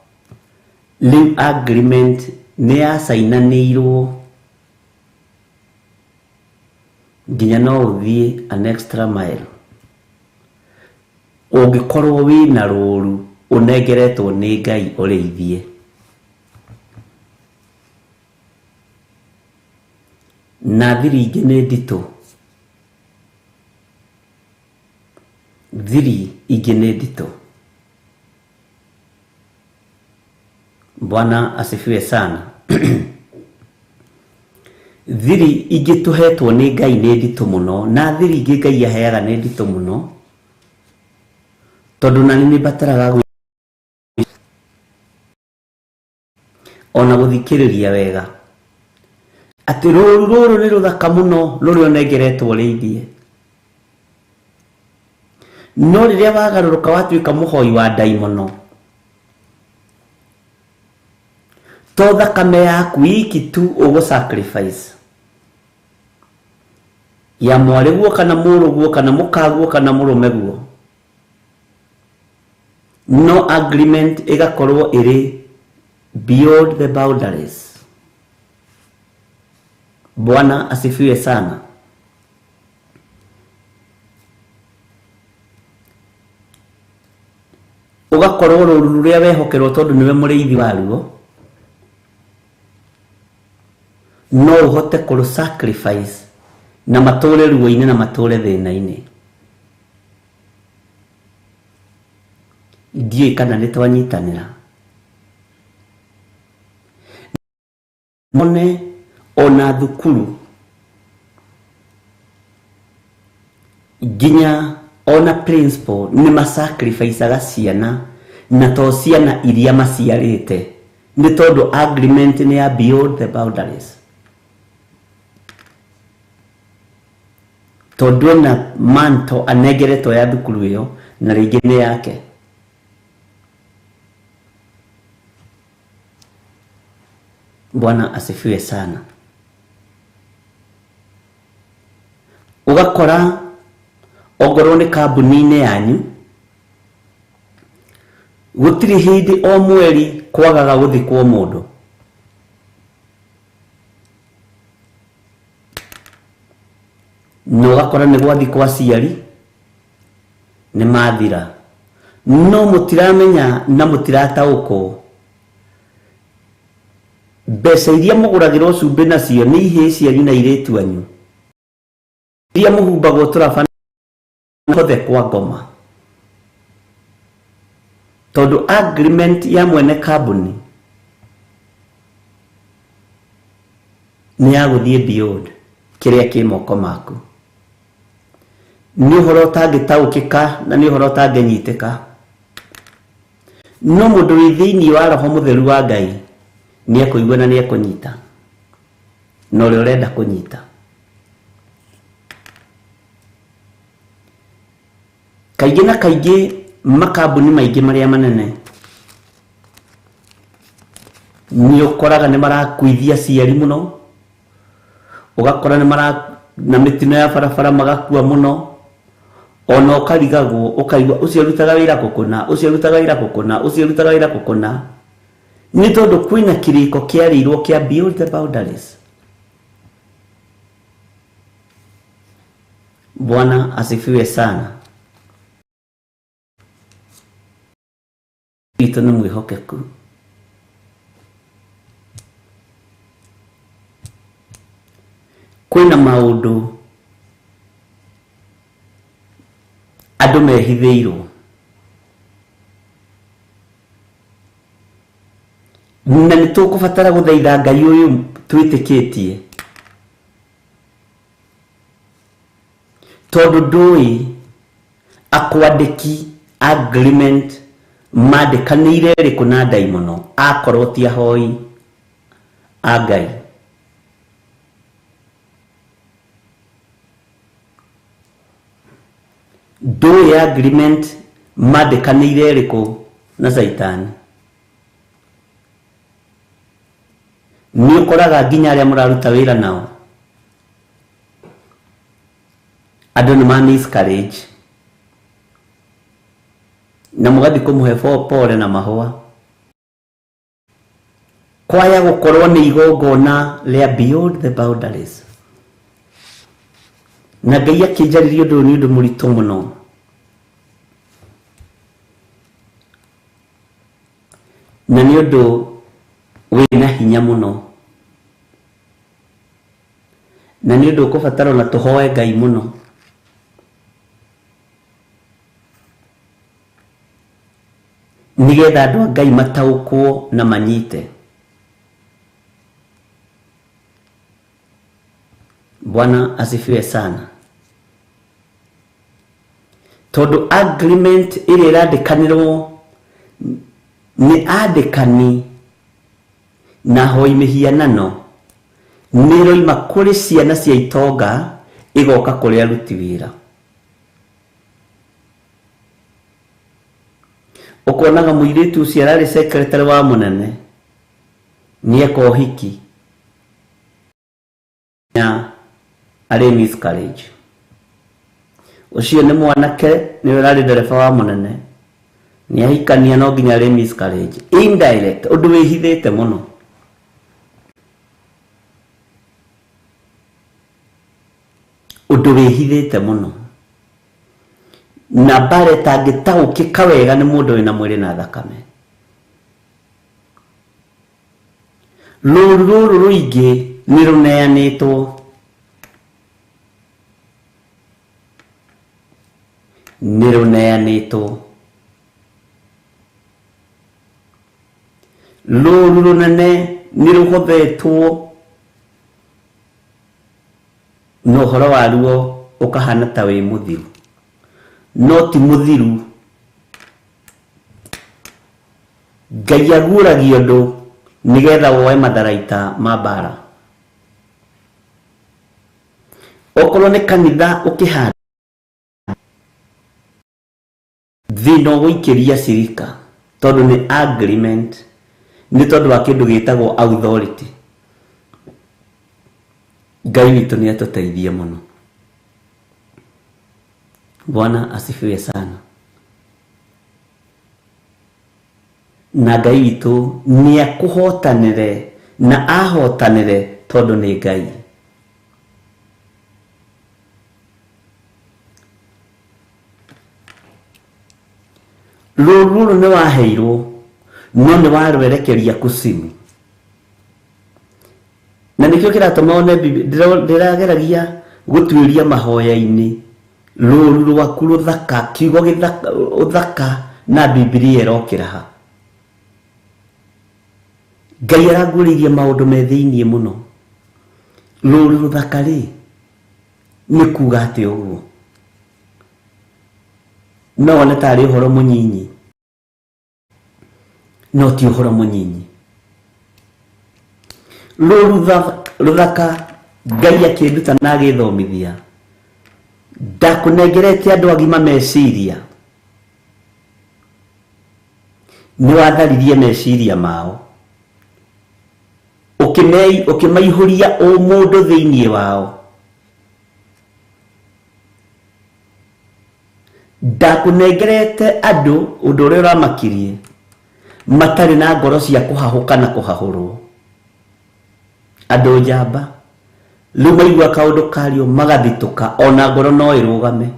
Rĩu agreement nĩ yacainanĩirwo nginya no ũthiĩ an extra mile. Ũngĩkorwo wĩna rũũru unengeretwo nĩ Ngai ũrĩithie. Na thiri ingĩ nĩ nditũ. Thiri ingĩ nĩ nditũ. Bwana asifiwe sana. Thiri ingĩ tũhetwo nĩ Ngai nĩ nditũ mũno, na thiri ingĩ Ngai aheaga nĩ nditũ mũno, tondũ na nĩ bataraga ona guthikiriria wega ati rũũru nĩ rũthaka mũno rũrĩa onengeretwo rĩithie. No rĩrĩa wagarũrũka watuĩka mũhoi wa ndaimono, to thakame yaku iki tu ũgũ sacrifice ya mwarĩguo kana mũrũguo kana mũkaguo kana mũrũmeguo. No agreement ĩgakorwo ĩrĩ beyond the boundaries. Bwana asifiwe sana. Ugakorwo rũũru rũrĩa wehokerwo tondu niwe mũrĩithi waruo, no ũhote kũrũ sacrifice na matũũre ruo-inĩ na matũũre thĩna-inĩ. Ndiũĩ kana nĩ twanyitanĩra. Mone ona thukuru nginya ona principal nĩ masacrificeaga ciana, na to ciana iria maciarĩte, nĩ tondũ agreement nĩ ya beyond the boundaries. Tondũ ena manto anengeretwo ya thukuru ĩyo na rĩngĩ nĩ yake. Bwana asifiwe sana. Ugakora ongorwo nĩ kambuni-inĩ yanyu gũtirĩ hĩndĩ o mweri kwagaga gũthikwo mũndũ. No ugakora nĩ gwathikwo aciari nĩ mathira, no mũtiramenya na mũtirataũkwo mbeca iria mũgũragĩrwo cumbĩ nacio nĩ ihĩ cianyu na airĩtu anyu iria mũhumbagwo tũrabana hothe kwa ngoma. Tondũ agreement ya mwene kambuni nĩ ya gũthiĩ beyond kĩrĩa kĩ moko maku. Nĩ ũhoro ũtangĩtaũkĩka na nĩ ũhoro ũtangĩnyitĩka. No mũndũ wĩ thĩinĩ wa roho mũtheru wa Ngai nĩ ekũigua na nĩ ekũnyita, na ũrĩa ũrenda kũnyita. Kaingĩ na kaingĩ makambuni maingĩ marĩa manene nĩ ũkoraga nĩ marakuithia aciari mũno, ũgakora nĩ na mĩtino ya barabara magakua mũno, ona ũkarigagwo ũkaigua ũcio ũrutaga wĩra gũkũna, ũcio ũrutaga wĩra gũkũna, ũcio ũrutaga wĩra gũkũna, nĩ tondũ kwĩna kĩrĩko kĩarĩirwo kĩa beyond the boundaries. Bwana asifiwe sana. Witũ nĩ mwĩhokeku. Kwĩna maũndũ andũ mehithĩirwo, na nĩ nitukubatara guthaitha Ngai uyu twitikitie tondu ndui akwandiki agreement mandikanire riku na daimono akorwo ti ahoi a Ngai. Ndui agreement mandikanire riku na Saitani. Ni ukoraga nginya aria muraruta wira nao andu ni ma miscarriage na mugathi kumuhe pole na mahua kwaya gukorwo ni igongona ria beyond the boundaries na Ngai akinjaririe undu ni undu murito muno na ni undu wina hinya muno na ni undu kubatara na tuhoe Ngai muno nigetha andu a Ngai mataukwo na manyite. Bwana asifiwe sana. Tondu agreement ile irandikanirwo ni andikani na hoi mihianano niroima kuri ciana cia itonga igoka kuri aruti wira. Ukonaga muiritu ucio arari secretary wa munene ni ekohiki na ari miscarriage. Ucio ni mwanake ni arari ndereba wa munene ni ahikania no nginya ari miscarriage indirect undu wihithite muno. Undu wihithite muno na bare tangitaukika wega ni mundu wina mwiri na thakame. Ruru ruingi ni runeanitwo ruru runene ni ruhothetwo no horo waruo ukahana ta wi muthiru no ti muthiru. Ngai aguragia undu nigetha woe matharaita ma bara. Okorwo ni kanitha ukihanda thino guikiria sirika tondu ni agreement ni tondu wa kindu gitagwo authority. Ngai witu ni atuteithie muno. Bwana asifiwe sana. Na Ngai witu ni akuhotanire na ahotanire tondu ni Ngai. Ruru ni waheirwo no ni warwerekeria kusimu na nikio kiratuma one ndirageragia gutwiria mahoya-ini ruru rwaku ruthaka kiugo githaka uthaka na Biblia irokira ha. Ngai araguririe maundu me thiini muno. Ruru ruthaka ri ni kuga ati uguo no ne tari horo munyinyi no ti horo munyinyi. Ruru ruthaka Ngai akinduta na agithomithia ndakunengerete andu agima meciria ni watharirie meciria mao ukimaihũria o mundu thiini wao. Ndakunengerete andu undu uria uramakirie matari na ngoro cia kuhahuka na kuhahurwo. Andu njamba riu maigua kaundu kario magathituka ona ngoro no irugame.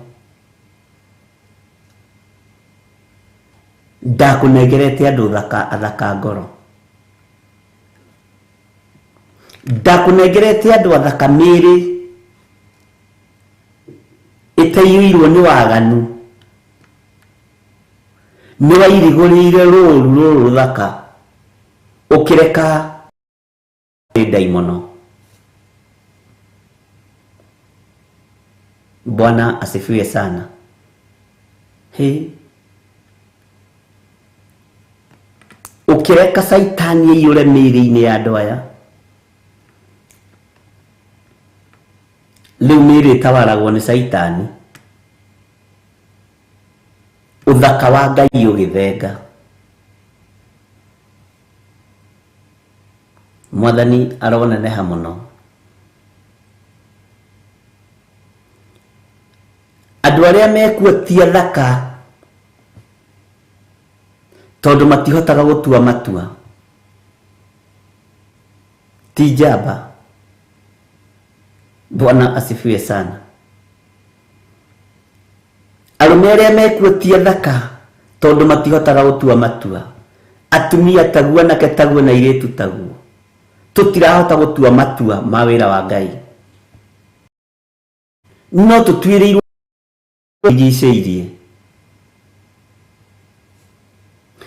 Ndakunengerete andu athaka ngoro. Ndakunengerete andu athaka miri itaiyuirwo ni waganu. Ni wairigurire ruru ruthaka ukireka daimono. Bwana asifiwe sana. Ukireka saitani yule miri-ini ya andu aya, riu miri tawaragwo ni saitani, uthaka wa Ngai ugithenga. Mwathani aroneneha muno. Andu aria mekuo ti athaka tondu matihotaga gutua matua, ti njamba. Bwana asifiwe sana. Arume aria mekuo ti athaka tondu matihotaga gutua matua. Atumia taguo, anake taguo, na iritu taguo, tutirahota gutua matua ma wira wa Ngai. No tutuirirwo igiceirie,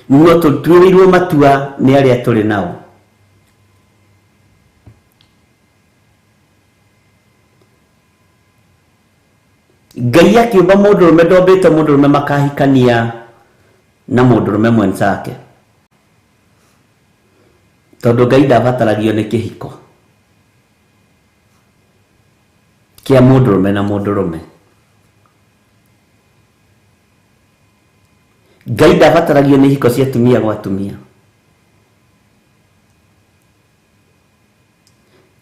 no tutuirirwo matua ni aria turi nao. Ngai akiumba mundurume ndombite mundurume makahikania na mundurume mwenzake, tondu Ngai ndabataragio ni kihiko kia mundurume na mundurume. Ngai ndabataragio ni hiko cia tumia gwa tumia.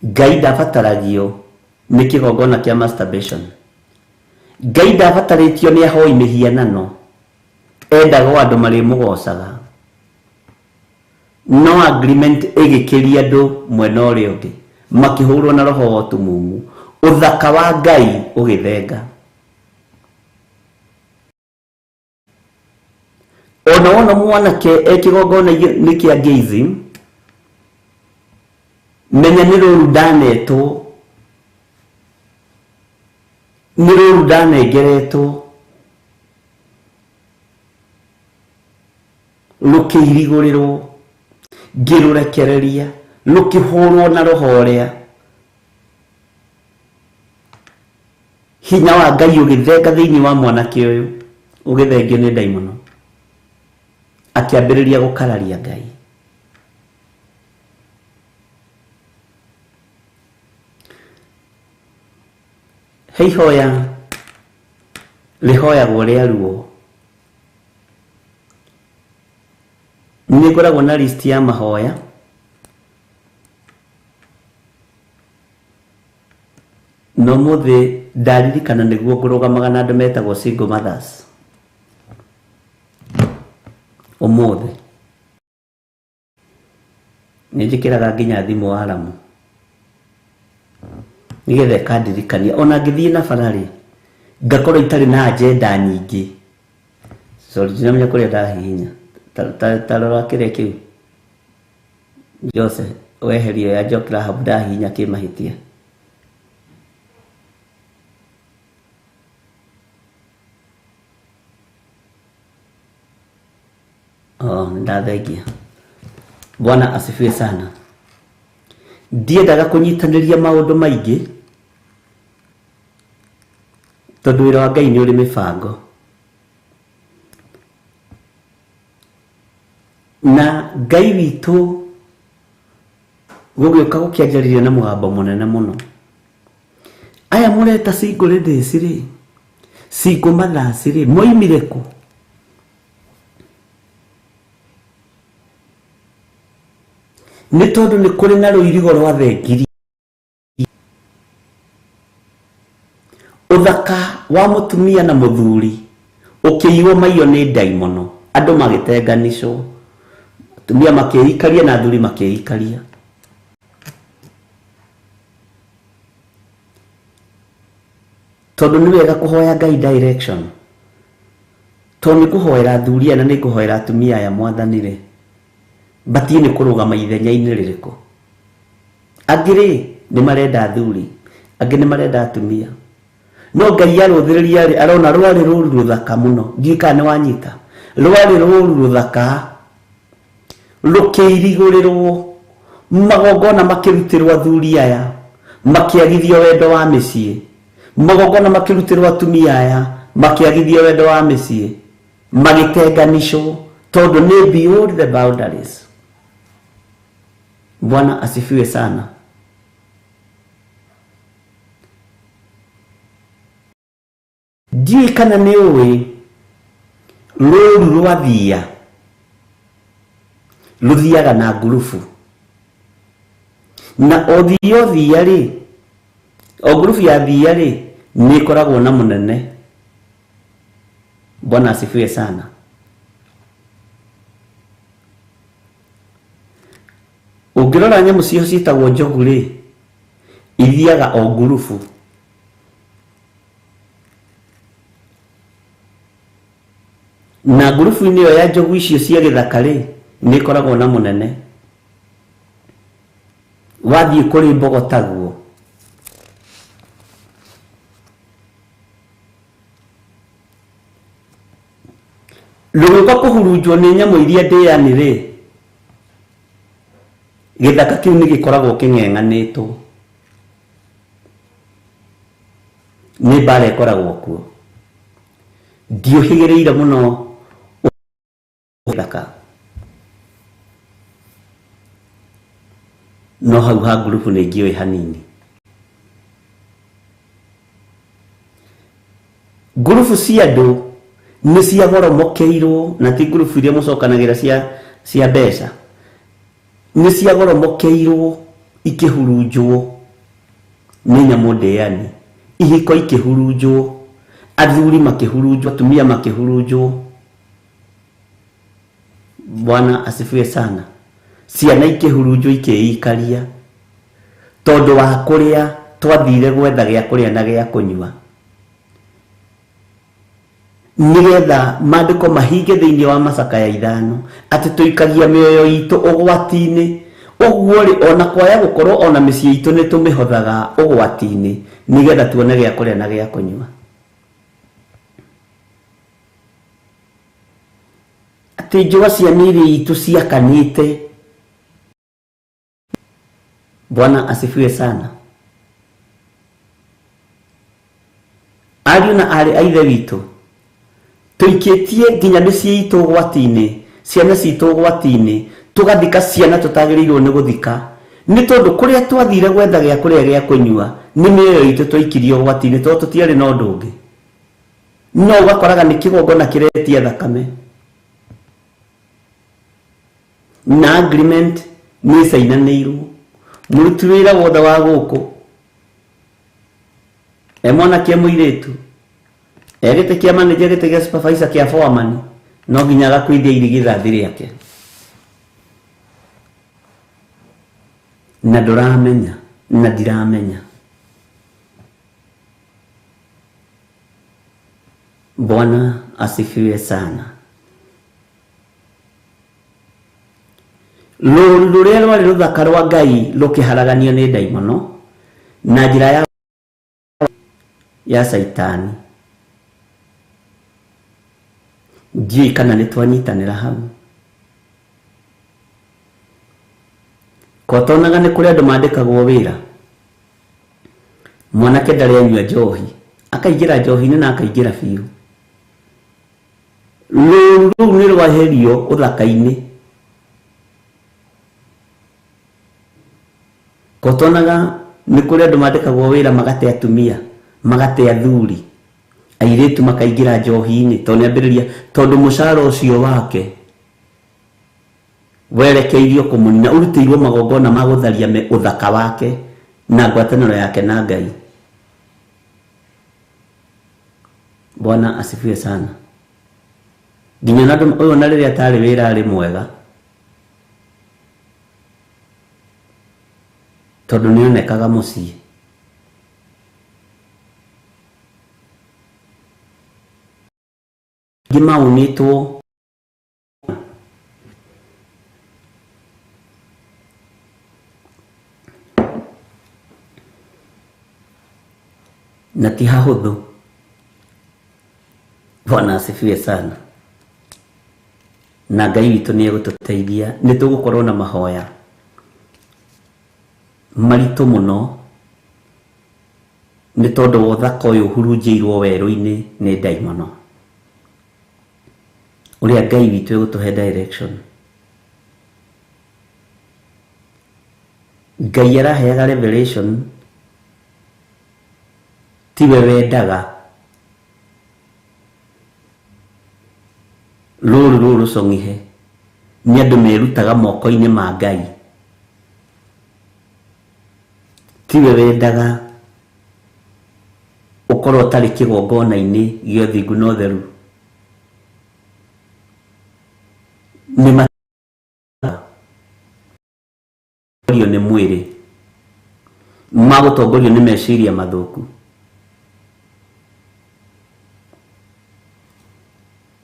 Ngai ndabataragio ni kigongona kia masturbation. Ngai ndabataritio ni ahoi mihianano, endaga andu mari mugocaga. No agreement igikiria andu mwena uria ungi, makihurwo na roho wa tumumu, uthaka wa Ngai ugithenga. Ona mwanake ekigongona ni kia gayism, menya ni ruru ndanetwo, ni ruru ndanengeretwo, rukirigurirwo, ngirurekereria, rukihurwo na roho uria. Hinya wa Ngai ugithenga thiini wa mwanake uyu, ugithengio ni daimono, akiambiriria gukararia Ngai. Heihoya rihoyagwo riaruo, ni ngoragwo na list ya mahoya no muthi ndaririkana niguo ngurugamaga na andu metagwo single mothers. Umuthi nijikiraga nginya thimu wa Alamu nigetha kandirikania ona ngithii na barari ngakorwo itari na agenda nyingi. Sorry, ndinamenya kuria ndahihinya tarora kiria kiu Jose weherie ya jokira habu ndahihinya kimahitia. Ndathengia. Bwana asifiwe sana. Ndiendaga kunyitaniria maundu maingi tondu wira wa Ngai ni uri mibango, na Ngai witu gugioka gukianjariria na mugambo munene muno. Aya mureta single ladies ri, single mothers ri, moimire ku? Ni tondu ni kuri na ruirigo rwa thengiri. Uthaka wa mutumia na muthuri ukiiwo maiyo ni daimono, andu magitenganisho, mutumia makihikaria na athuri makihikaria. Tondu ni wega kuhoya Ngai direction, tondu ni kuhoera athuri na ni kuhoera atumia ya Mwathani batie ni kurugama ithenya-ini ririku. Angiri ni marenda athuri, angi ni marenda atumia. No Ngai aruthiriria arona rwari ruru ruthaka muno, ngika ni wanyita rwari ruru ruthaka rukiirigurirwo magongona makirutirwo athuri aya makiagithio wendo wa mĩciĩ, magongona makirutirwo atumia aya makiagithio wendo wa mĩciĩ, magitenganishwo tondu ni beyond the boundaries. Bwana asifiwe sana. Ndiũĩ kana nĩ ũĩ rũũru rwa thia rũthiaga na ngurubu, na o thia rĩ, o ngurubu ya thia rĩ nĩ ĩkoragwo na mũnene. Bwana asifiwe sana. Ũngĩrora nyamũ cio ciĩtagwo njogu rĩ, ithiaga o ngurubu. Na ngurubu-inĩ ĩyo ya njogu icio cia gĩthaka rĩ, nĩ ĩkoragwo na mũnene. Wathiĩ kũrĩ mbogo taguo, rũgĩũka kũhurunjwo nĩ nyamũ iria ndĩani rĩ, gĩthaka kĩu nĩ gĩkoragwo kĩng'eng'anĩtwo, nĩ mbara ĩkoragwo kuo. Ndiũhĩgĩrĩire mũno gĩthaka, no hau ha ngurubu nĩ ingĩũĩ hanini. Ngurubu cia andũ nĩ cia goromokeirwo, na ti ngurubu iria mũcokanagĩra cia mbeca, nĩ cia goromokeirwo ikĩhurunjwo nĩ nyamũ ndĩani, ihiko ikĩhurunjwo, athuri makĩhurunjwo, atumia makĩhurunjwo. Bwana asifiwe sana. Ciana ikĩhurunjwo ikĩikaria tondũ wa kũrĩa twathire gwetha gĩa kũrĩa na gĩa kũnyua, nigetha maandĩko mahinge thĩinĩ wa Macakaya 5 atĩ tũikagia mĩoyo itũ ũgwati-inĩ. Ũguo rĩ, ona kwaya gũkorwo ona mĩciĩ itũ nĩ tũmĩhothaga ũgwati-inĩ nigetha tuone gĩa kũrĩa na gĩa kũnyua. Atĩ njũa cia mĩĩrĩ itũ ciakanĩte. Bwana asifiwe sana. Ariũ na aarĩ a ithe witũ, tũikĩtie nginya mĩciĩ itũ ũgwati-inĩ, ciana citũ ũgwati-inĩ, tũgathika ciana tũtagĩrĩirwo nĩ gũthika, nĩ tondũ kũrĩa twathire gwetha gĩa kũrĩa gĩa kũnyua nĩ mĩoyo itũ twaikirie ũgwati-inĩ tondũ tũtiarĩ na ũndũ ũngĩ. No ũgakoraga nĩ kĩgongona kĩretia thakame, na agreement nĩ cainanĩirwo. Mũruti wĩra wothe wa gũkũ mwanake mũirĩtu gĩtĩ kĩa manager, gĩtĩ gĩa supervisor, kĩa foreman, no nginya agakuithia irigithathi rĩake, na ndũramenya na ndiramenya. Bwana asifiwe sana. Rũũru rũrĩa rwarĩ rũthaka rwa Ngai rũkĩharaganio nĩ ndaimono na njĩra ya Saitani. Ndiũĩ kana nĩ twanyitanĩra hau. Kotonaga nĩ kũrĩ andũ mandĩkagwo wĩra, mwanake ndarĩ anyua njohi, akaingĩra njohi-inĩ na akaingĩra biũ. Rũũru rũu nĩ rwaherio ũthaka-inĩ. Kotonaga nĩ kũrĩ andũ mandĩkagwo wĩra magate atumia, magate athuri, airĩtu makaingĩra njohi-inĩ tondũ mũcara ũcio wake werekeirio kũmũnina, ũrutĩirwo magongona ma gũtharia ũthaka wake na ngwatanĩro yake na Ngai. Bwana asifiwe sana. Nginya na ũyũ na rĩrĩa atarĩ wĩra arĩ mwega, tondũ nĩonekaga mũciĩ. Maunĩtwo na ti hahũthũ. Bwana asifiwe sana. na Ngai witũ nĩ egũtũteithia. Nĩ tũgũkorwo na mahoya maritũ mũno nĩ tondũ wa ũthaka ũyũ ũhurunjĩirwo werũ-inĩ nĩ ndaimono, ũrĩa Ngai witũ egũtũhe direction. Ngai araheaga revelation, tiwe wendaga rũrũ rũcong'ihe, nĩ andũ merutaga moko-inĩ ma Ngai. Tiwe wendaga ũkorwo ũtarĩ kĩgongona-inĩ gĩa ũthingu na ũtheru. Nĩ matongorio nĩ mwĩrĩ, magũtongorio nĩ meciria mathũku.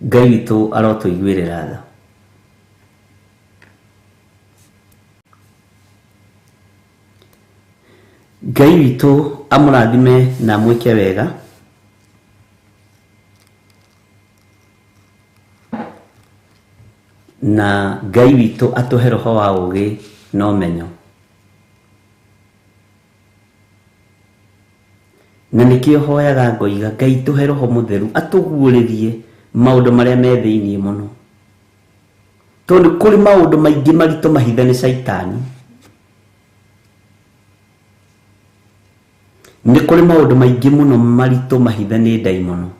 Ngai witũ arotũiguĩrĩra tha. Ngai witũ amũrathime na mwĩke wega. Na Ngai witũ atũhe roho wa ũgĩ na ũmenyo. Na nĩkĩo hoyaga ngoiga Ngai tũhe roho mũtheru atũguũrĩrie maũndũ marĩa me thĩinĩ mũno, tondũ kũrĩ maũndũ maingĩ maritũ mahithe nĩ Saitani. Nĩ kũrĩ maũndũ maingĩ mũno maritũ mahithe nĩ ndaimono.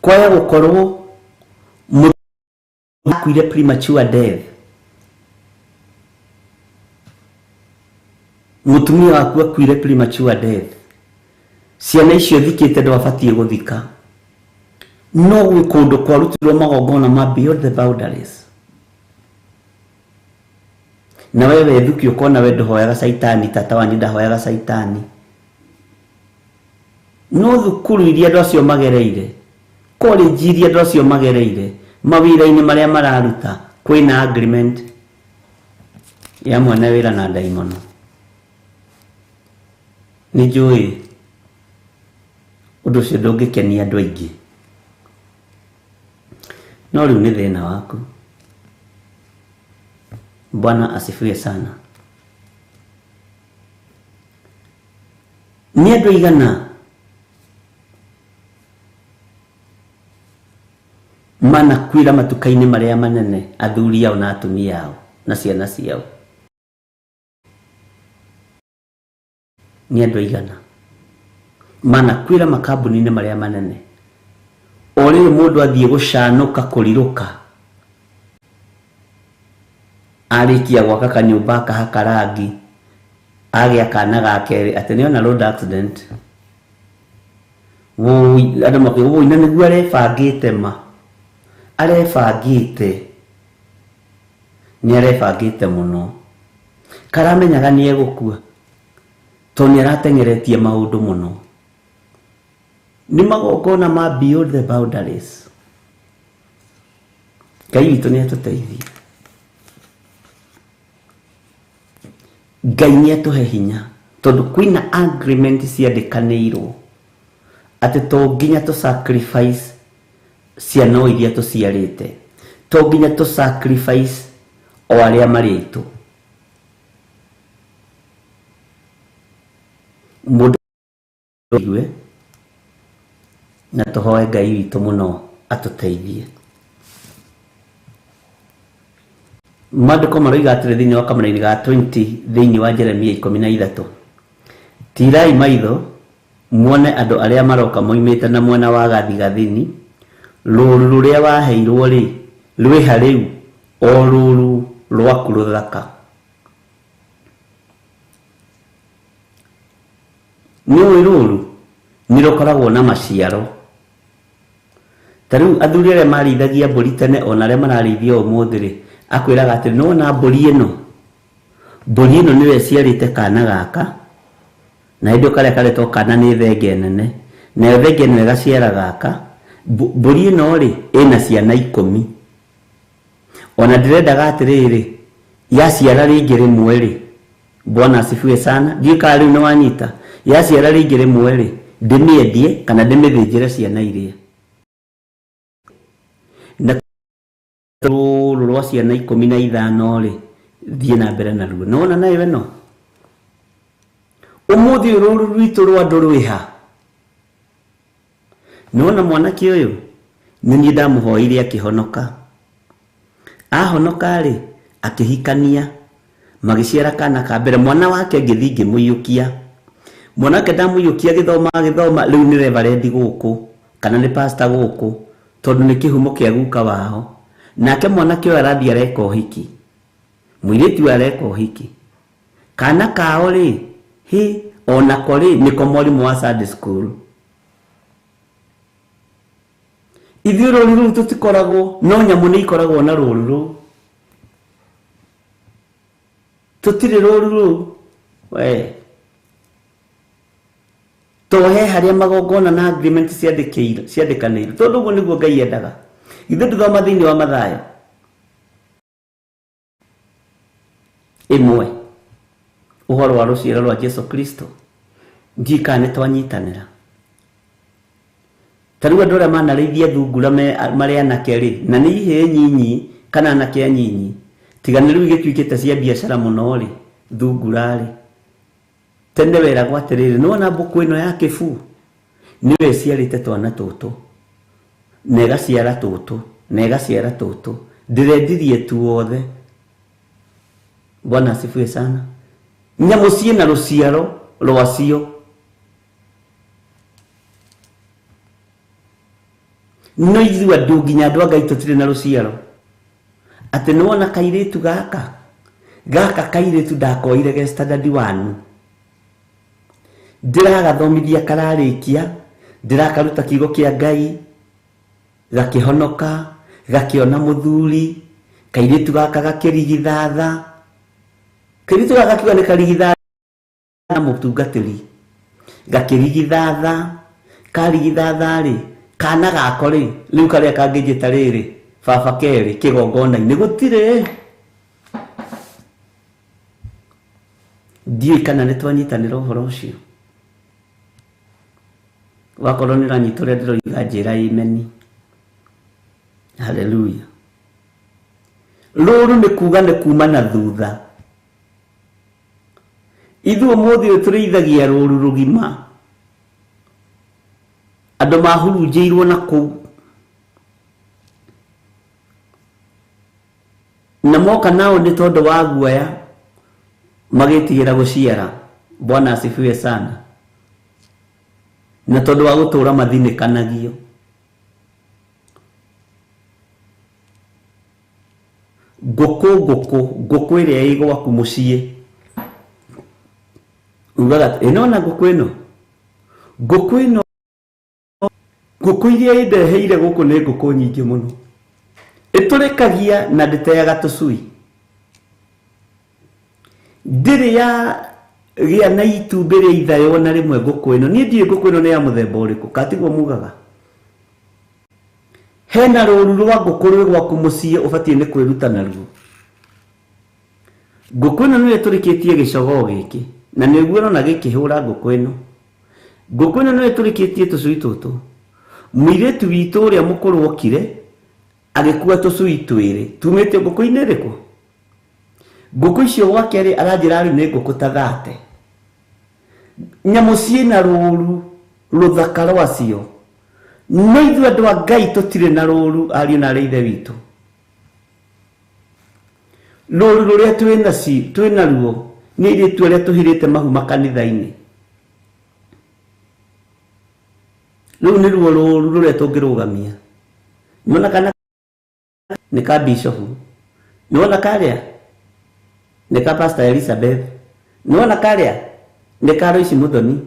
Kwaya gũkorwo akuire premature death, mutumia waku akuire premature death, ciana icio thikĩte ndwabatiĩ gũthika, no gwĩ kũndũ kwarutirwo magongona ma beyond the boundaries. Na wewe thuki ukona we ndũhoyaga Saitani, tata wanyu ndahoyaga Saitani, no thukuru iria andũ acio magereire, college iria andũ acio magereire, mawĩra-inĩ marĩa mararuta, kwĩna agreement ya mwene wĩra na ndaimono. Nĩ njũĩ ũndũ ũcio ndũngĩkenia andũ aingĩ, no rĩu nĩ thĩna waku. Bwana asifiwe sana. Nĩ andũ aigana manakuĩra matuka-inĩ marĩa manene, athuri ao na atumia ao na ciana ciao? Nĩ andũ aigana manakuĩra makambuni-inĩ marĩa manene, o rĩu mũndũ athiĩ gũcanũka kũrirũka, arĩkia gwaka kanyũmba akahaka rangi, agĩa kana gake atĩ nĩona road accident, andũ makĩgwo ina nĩguo arebangĩte ma, arebangĩte, nĩ arebangĩte mũno, karamenyaga nĩ egũkua, to nĩ arateng'eretie maũndũ mũno. Nĩ magongona ma beyond the boundaries. Ngai witũ nĩ atũteithie. Ngai nĩ atũhe hinya, tondũ kwĩna agreement ciandĩkanĩirwo atĩ to nginya tũ sacrifice ciana iria tũciarĩte, to nginya tũ sacrifice o arĩa marĩ aitũ. Mũndũ igue na tũhoe Ngai witũ mũno atũteithie. Maandĩko maroiga atĩrĩ thĩinĩ wa kamũra-inĩ ga 20 thĩinĩ wa Jeremia 13, tirai maitho muone andũ arĩa maroka moimĩte na mwena wa gathigathini, rũũru rũrĩa waheirwo rĩ rwĩha rĩu o rũũru rwaku rũthaka. Nĩũĩ rũũru nĩ rũkoragwo na maciaro. Ta rĩu athuri arĩa marĩithagia mbũri tene ona arĩa mararĩithia ũmũthĩ rĩ, akwĩraga atĩ nona mbũri ĩno nĩwe ciarĩte kana gaka, na hĩndĩ karĩa karetwo kana nĩ thenge nene, nayo thenge nene gaciara gaka. Mbũri ĩno rĩ ĩna ciana 10, ona ndĩrendaga atĩrĩrĩ yaciara rĩngĩ rĩmwe rĩ, Bwana asifiwe sana, ndiũĩ kana rĩu nĩ wanyita, yaciara rĩngĩ rĩmwe rĩ ndĩmĩendie kana ndĩmĩthĩnjĩre ciana irie. Na rũrũ rwa ciana 15 rĩ, thiĩ na mbere naruo. Nĩwona nawe no ũmũthĩ rũrũ rwitũ rwa andũ rwĩha. Nĩwona mwanake ũyũ nĩ niĩ ndamũhoire akĩhonoka. Ahonoka rĩ, akĩhikania, magĩciara kana ka mbere. Mwana wake ngĩthiĩ ngĩmũiyũkia. Mwanake ndamũiyũkia gĩthoma rĩu nĩ reverend gũkũ kana nĩ pastor gũkũ, tondũ nĩ kĩhumo kĩa guka wao. Nake mwanake ũyũ arathiĩ areka ũhiki, mũirĩtu areka ũhiki. Kana kao rĩ, onako rĩ, nĩko mwarimũ wa Sunday school. Ithuĩ rũru rũu tũtikoragwo, no nyamũ nĩ ikoragwo na rũru rũu. Tũtirĩ rũru rũu. Tũhe harĩa magongona na agreement ciandĩkanĩirwo, tondũ ũguo nĩguo Ngai endaga. Ithuĩ tũthoma thĩinĩ wa Mathayo 1 ũhoro wa rũciaro rwa Jesu Kristo. Njika nĩ twanyitanĩra. Tarĩu andũ arĩa manarĩithia thungura marĩ anake rĩ, na nĩ ihĩĩ nyinyi kana anake anyinyi, tiga nĩ rĩu igĩtuĩkĩte cia biacara mũno rĩ, thungura rĩ. Tene weragwo atĩrĩrĩ, nĩwona mbũkũ ĩno ya kĩbuu nĩwe ĩciarĩte twana tũtũ, na ĩgaciara tũtũ, na ĩgaciara tũtũ, ndĩrendirie tuothe. Bwana asifiwe sana. Nyamũ ciĩna rũciaro rwacio. No ithuĩ andũ nginya andũ a Ngai tũtirĩ na rũciaro. Atĩ nĩwona kairĩtu gaka kairĩtu ndakoire ge standard 1, ndĩragathomithia kararĩkia, ndĩrakaruta kiugo kĩa Ngai, gakĩhonoka, gakĩona mũthuri, kairĩtu gaka gakĩrigithatha. Kairĩtu gaka kiuga nĩ karigithatha na mũtungatĩri, gakĩrigithatha, karigithatha rĩ, kana gako rĩ, rĩu karĩa kangĩnjĩta rĩrĩ, baba kerĩ kĩgongona-inĩ gũtirĩ. Ndiũĩ kana nĩ twanyitanĩra ũhoro ũcio. Wakorwo nĩ ũranyita ũrĩa ndĩroiga njĩra amen. Hallelujah. Rũrũ nĩ kuga nĩ kuma na thutha. Ithuĩ ũmũthĩ ũyũ tũrĩithagia rũrũ rũgima. Andũ mahurunjĩirwo na kũu. Na moka nao nĩ tondũ wa guoya magĩtigĩra gũciara. Bwana asifiwe sana. Na tondũ wa gũtũũra mathinĩkanagio. Ngũkũ ĩrĩa ĩ gwaku mũciĩ. Ugaga ĩnona ngũkũ ĩno. Ngũkũ iria ĩndeheire gũkũ nĩ ngũkũ nyingĩ mũno. Ĩtũrĩkagia na ndĩteaga tũcui. Ndĩrĩ ya gĩa na itumbĩ rĩa ithayo na rĩmwe ngũkũ ĩno. Niĩ ndiũĩ ngũkũ ĩno nĩ ya mũthemba ũrĩkũ, katiguo mugaga. Hena rũru rwa ngũkũ rwĩ gwaku mũciĩ ũbatiĩ nĩ kwĩruta naruo. Ngũkũ ĩno nĩyo ĩtũrĩkĩtie gĩcogoo gĩkĩ, na nĩguo ũrona gĩkĩhũra ngũkũ ĩno. Ngũkũ ĩno nĩyo ĩtũrĩkĩtie tũcui tũtũ. Mũirĩtu witũ ũrĩa mũkũrũ okire agĩkua tũcui twĩrĩ, tumĩte ngũkũ-inĩ ĩrĩkũ? Ngũkũ icio gwake rĩ, aranjĩra rĩu nĩ ngũkũ ta 30. Nyamũ ciĩna rũru rũthaka rwacio. No ithuĩ andũ a Ngai tũtirĩ na rũru, ariũ na aarĩ a Ithe witũ. Rũru rũrĩa twĩna ruo nĩ airĩtu arĩa tũhirĩte mahu makanitha-inĩ. Rĩu nĩruo rũru rũrĩa tũngĩrũgamia. Nĩwona kana nĩ ka Bishop. Nĩwona karĩa nĩ ka Pastor Elizabeth. Nĩwona karĩa nĩ ka Royce Muthoni.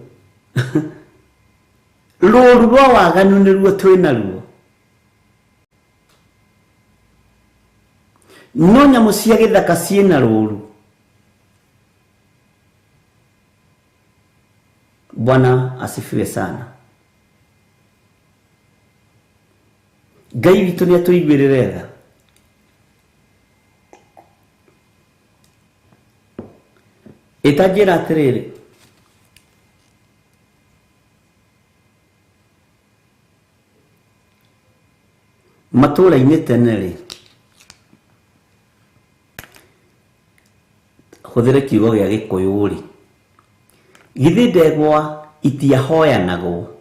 Rũru rwa waganu nĩruo twĩna ruo. No nyamũ cia gĩthaka ciĩna rũru. Bwana asifiwe sana. Ngai witũ nĩ atũiguĩrĩre tha. Ĩtanjĩra atĩrĩrĩ, matũra-inĩ tene rĩ, hũthĩre kiugo gĩa Gĩkũyũ rĩ, githĩ ndegwa itiahoyanagwo?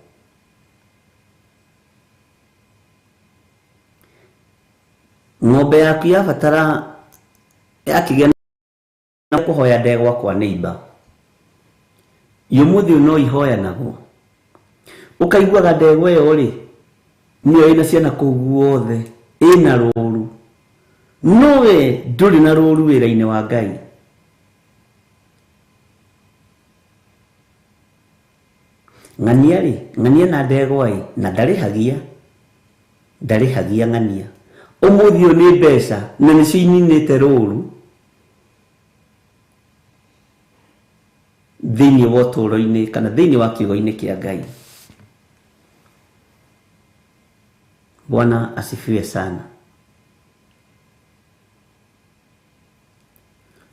Ng'ombe yaku yabatara yakĩgĩa na kũhoya ndegwa kwa neighbor, yũmũthĩ no ihoyanagwo. Ũkaiguaga ndegwa ĩyo rĩ, nĩyo ĩna ciana kũu guothe, ĩna rũru, no we ndũrĩ na rũru wĩra-inĩ wa Ngai. Ng'ania rĩ, ng'ania na ndegwa ĩ, na ndarĩhagia ng'ania. Ũmũthĩ ũyũ nĩ mbeca na nĩcio ininĩte rũru thĩinĩ wa ũtũũro-inĩ kana thĩinĩ wa kiugo-inĩ kĩa Ngai. Bwana asifiwe sana.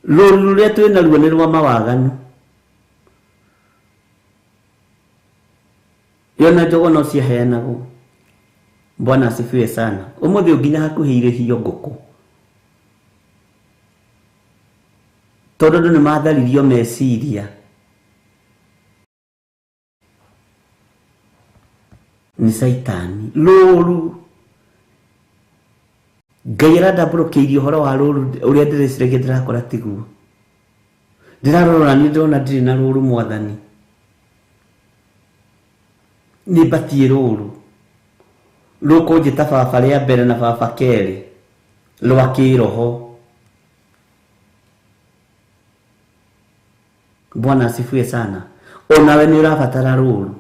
Rũru rũrĩa twĩ naruo nĩ rwa mawaganu. Yona njogo no ciaheanagwo. Bwana asifiwe sana. Ũmũthĩ nginya hakuhĩ irĩhio ngũkũ, tondũ andũ nĩ matharirio meciria. Ni Saitani. Rũru Ngai arandambũrũkĩirie ũhoro wa rũru ũrĩa ndĩreciragia ndĩrakora tiguo. Ndĩrarora nĩ ndĩrona ndirĩ na rũru Mwathani. Nĩ mbatie rũru rũkũnjĩta baba rĩa mbere na baba kerĩ rwa kĩroho. Bwana asifiwe sana. Onawe nĩ ũrabatara rũru,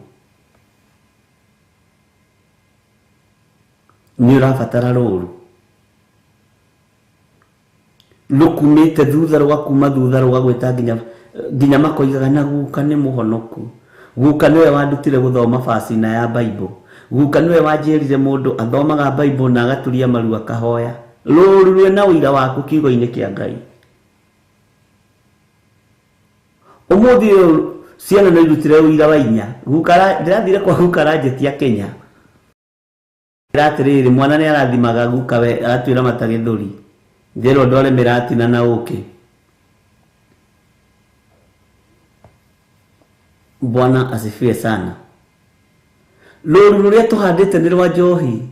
nĩ ũrabatara rũru rũkumĩte thutha, rũgakuma thutha rũgagwĩta nginya makoigaga na guka nĩ mũhonoku. Guka nĩwe wandutire gũthoma bacina ya Bible. Guka nĩwe wanjĩrire mũndũ athomaga Bible na agaturia maru akahoya. Rũru rwĩna ũira waku kiugo-inĩ kĩa Ngai. Ũmũthĩ ũyũ ciana no irutire ũira wa inya. Guka ndĩrathire kwa guka ranjĩtia Kenya. Ndĩratirĩrĩ mwana nĩ arathimaga guka we atwĩra mata gĩthũri. Njĩrwo ndware mĩratina na ũkĩ. Bwana asifiwe sana. Rũru rũrĩa tũhandĩte nĩ rwa njohi,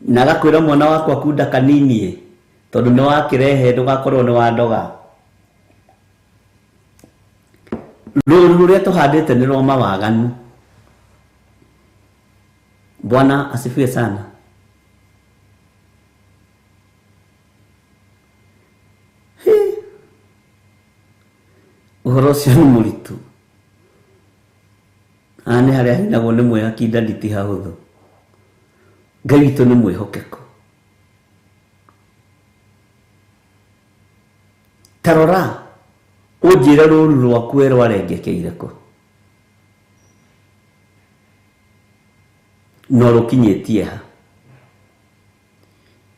na agakwĩra mwana wakwa kunda kanini tondũ nĩ wakĩrehe ndũgakorwo nĩ wa ndoga. Rũru rũrĩa tũhandĩte nĩ rwa mawaganu. Bwana asifiwe sana. Ũhoro ũcio nĩ mũritũ. Nĩ harĩa hinagwo nĩ mwega kinda nditi hahũthũ. Ngai witũ nĩ mwĩhokeku. Tarora ũnjĩre rũru rwaku rwarengekeire kũ, no rũkinyĩtie ha.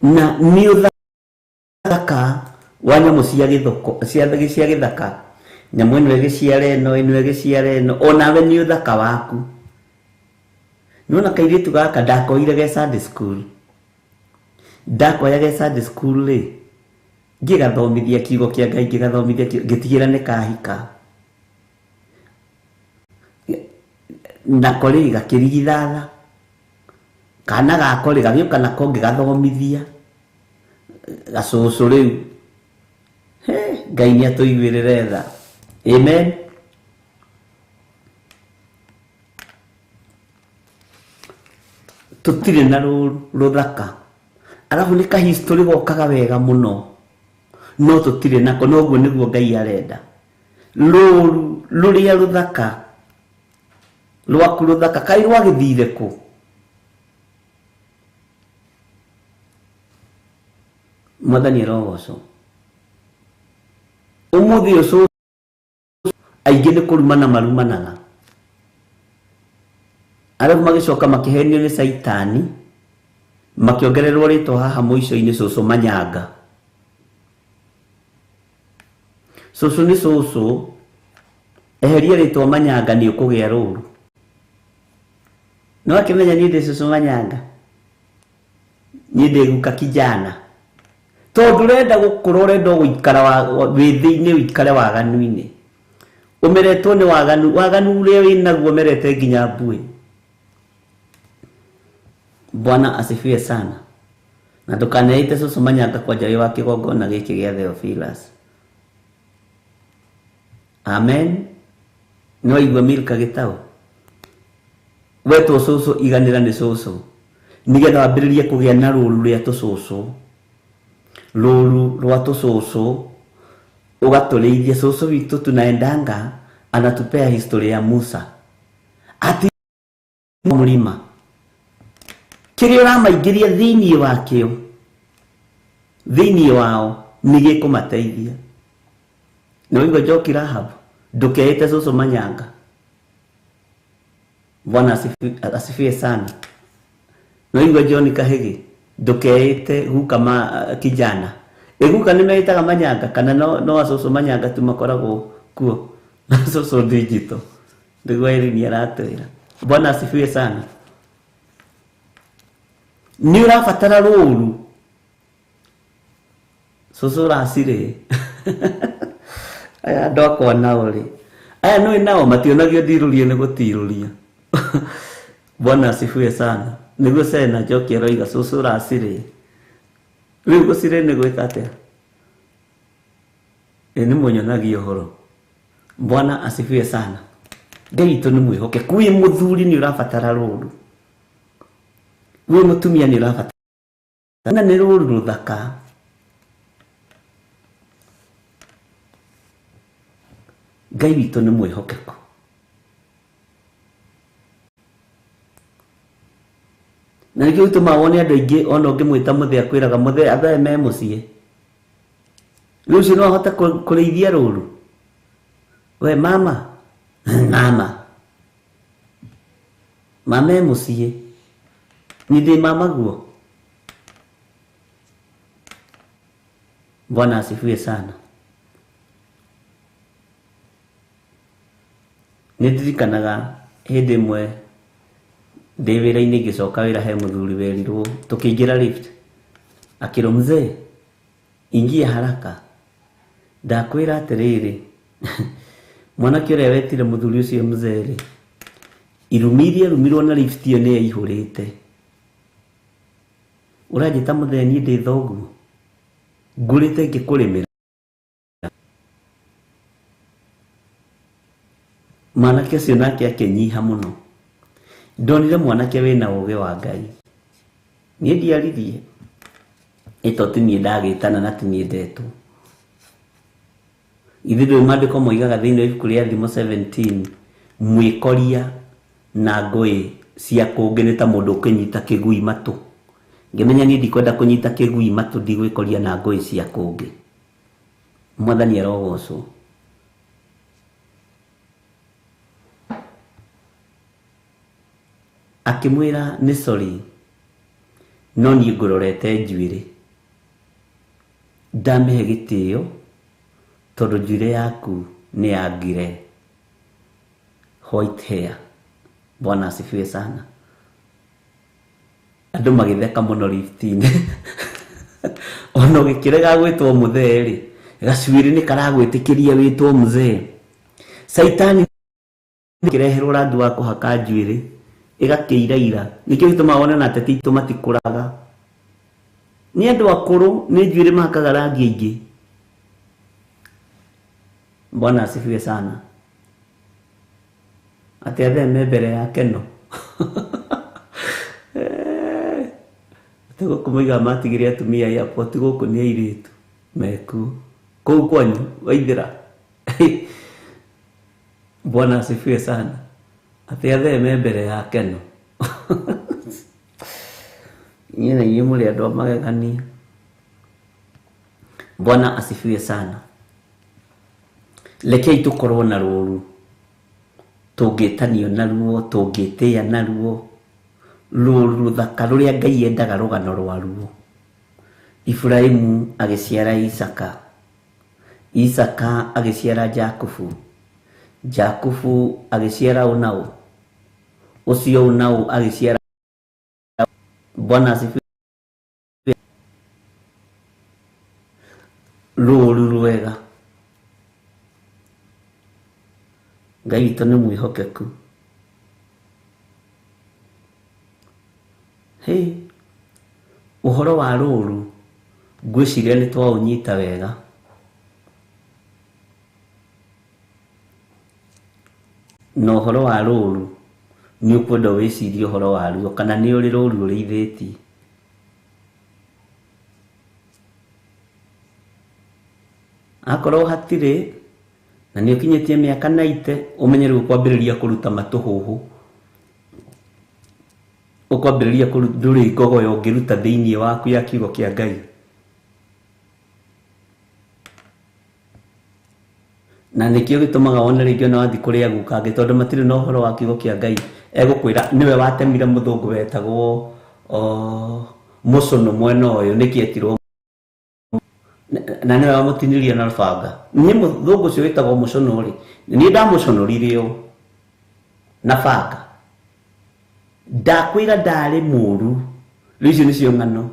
Na nĩ ũthaka wa nyamũ cia gĩthaka. Nyamũ ĩno ĩgĩciara ĩno, onawe nĩ ũthaka waku. Nĩwona kairĩtu gaka ndakoire ge Sunday school. Ndakoya ge Sunday school rĩ, ngĩgathomithia kiugo kĩa Ngai, ngĩtigĩra nĩ kahika. Nako rĩ gakĩrigithatha. Kana gako rĩ gagĩũka nako ngĩgathomithia. Gacũcũ rĩu. Ngai nĩ atũiguĩrĩre tha. Amen. Tũtirĩ na rũthaka. Arabu nĩ ka history gokaga wega mũno, no tũtirĩ nako. Noguo nĩguo Ngai arenda. Rũru rũrĩa rũthaka rwaku rũthaka kaĩ rwagĩthire kũ? Mwathani arogocwo. Ũmũthĩ ũcio aingĩ nĩ kũrumana marumanaga. Arabu magĩcoka makĩhenio nĩ Saitani, makĩongererwo rĩtwa haha mũico-inĩ cũcũ Manyanga. Cũcũ nĩ cũcũ, eheria rĩtwa Manyanga nĩ ũkũgĩa rũru. Nĩ wakĩmenya niĩ ndĩ cũcũ Manyanga? ni ndeguka kijana tondu renda gukura urenda guikara withiini wikare waganu-ini umeretwo ni waganu uria winaguo merete nginya mbui. Bwana asifiwe sana. Na tukaneite Susu Manyanga kwa njai wa kigongona giki gia Theophilus. Amen. No igwa Milka Gitau. Wetu Susu iganira ni Susu. Nigetha wambiririe kugia na ruru ria tucucu. Ruru rwa tucucu ugaturiithia Susu witu tunaendanga anatupea historia ya Musa. Ati mlima kiria uramaingiria thiini wakio thiini wao ni gikumateithia. No igwa Njoki Rahab ndukeite Susu Manyanga. Bwana asifiwe sana. No igwa John Kahigi ndukeite guka kijana. Eguka nimeitaga Manyanga kana no Susu Manyanga tumakoragwo kuo na Susu digital ndigwa iri ni aratwira. Bwana asifiwe sana. Ni urabatara ruru Susu racire aya ndokwa nao ri aya no nao mationagio ndirurie ni gutiruria. Bwana asifiwe sana. Niguo Sena Njoki aroiga Susu racire riu gucire ni gwika atia ni munyonagio horo. Bwana asifiwe sana. Ngai itu ni mwihoke kui muthuri ni urabatara ruru we mutumia ni urabatara na ni ruru ruthaka. Ngai witu ni mwihokeko. Na nĩkĩo gĩtũmaga wone andũ aingĩ ona ũngĩmwĩta mũthĩ akwĩraga mũthĩ athae me mũciĩ. Rĩu ũcio no ahote kũrĩithia rũru. We mama mama e mũciĩ ni ndĩ mama guo. Bwana asifiwe sana. Nĩndirikanaga hĩndĩ ĩmwe ndĩ wĩra-inĩ ngĩcoka wĩra he mũthuri werirwo tũkĩingĩra lift akĩrwo mzee ingia haraka ndakwĩra atĩrĩrĩ mwanake ũrĩa wetire mũthuri ũcio mzee rĩ irumirwo na lift ĩyo nĩ yaihũrĩte. Ũranjĩta mũthee niĩ ndĩ thoguo ngũrĩte ngĩkũrĩmĩra. Mwanake ũcio nake akĩnyiha mũno. Ndonire mwanake wĩna ũũgĩ wa Ngai. Niĩ ndiaririe ĩto ti niĩ ndagĩtana na ti niĩ ndetwo. Ithuĩ ndũĩ maandĩko moigaga thĩinĩ wa ibuku rĩa Thimo 17 mwĩkoria na ngũĩ cia kũngĩ nĩ ta mũndũ ũkĩnyita kĩgui matũ. Ngĩmenya niĩ ndikwenda kũnyita kĩgui matũ ndigwĩkoria na ngũĩ cia kũngĩ. Mwathani arogocwo. Akimwira ni sorry no ni ngororete njuĩrĩ ndamehe gĩtĩo tondũ njuĩrĩ yaku nĩ yangire white hair. Bwana asifiwe sana. Andũ magĩtheka mũno lift-inĩ ona ũgĩkĩrega gwĩtwo mũthee rĩ gacuĩrĩ nĩ karagwĩtĩkĩria wĩtwo mũthee. Saitani kĩreherwo rangi wa kũhaka njuĩrĩ ĩgakĩiraira. Nĩkĩo gĩtũmaga wone na ateti aitũ matikũraga. Nĩ andũ akũrũ nĩ njuĩrĩ mahakaga rangi aingĩ. Bwana asifiwe sana. Ati atheme mbere yake no. Gũkũ moiga matigĩre atumia airport gũkũ nĩ airĩtu meku kũu kwanyu Waithĩra. Bwana asifiwe sana. Ati atheme mbere yake no. Niĩ na inyuĩ mũrĩ andũ a magegania. Bwana asifiwe sana. Rekei tũkorwo na rũru tũngĩtanio naruo tũngĩtĩa naruo rũru rũthaka rũrĩa Ngai endaga rũgano rwaruo. Ibrahimu agĩciara Isaka, Isaka agĩciara Jakubu, Jakubu agĩciara Unau, ũcio Unau agĩciara. Bwana asifiwe. rũũru rwega. Ngai witũ nĩ mwĩhokeku. Ũhoro wa rũũru ngwĩciria nĩ twaũnyita wega. Na ũhoro wa rũũru nĩ ũkwenda wĩcirie ũhoro waruo, kana nĩ ũrĩ rũũru ũrĩithĩtie. Akorwo hatirĩ na nĩ ũkinyĩtie mĩaka 90, ũmenye rĩu kwambĩrĩria kũruta matũhũhũ, ũkwambĩrĩria ndũrĩ ngogoyo ũngĩruta thĩinĩ waku ya kiugo kĩa Ngai. Na nĩkĩo gĩtũmaga wone rĩngĩ ona wathiĩ kũrĩa gũkangĩ, tondũ matirĩ na ũhoro wa kiugo kĩa Ngai, egũkwĩra nĩwe watemire mũthũngũ wetagwo mũcũnũ mwena ũyũ, nĩkĩ etirwo na nĩwe wamũtinirie na banga. Niĩ mũthũngũ ũcio wĩtagwo mũcũnũ rĩ, niĩ ndamũcũnũrire ũũ na banga. Ndakwĩra ndarĩ mũũru. Rĩu icio nĩcio ng'ano.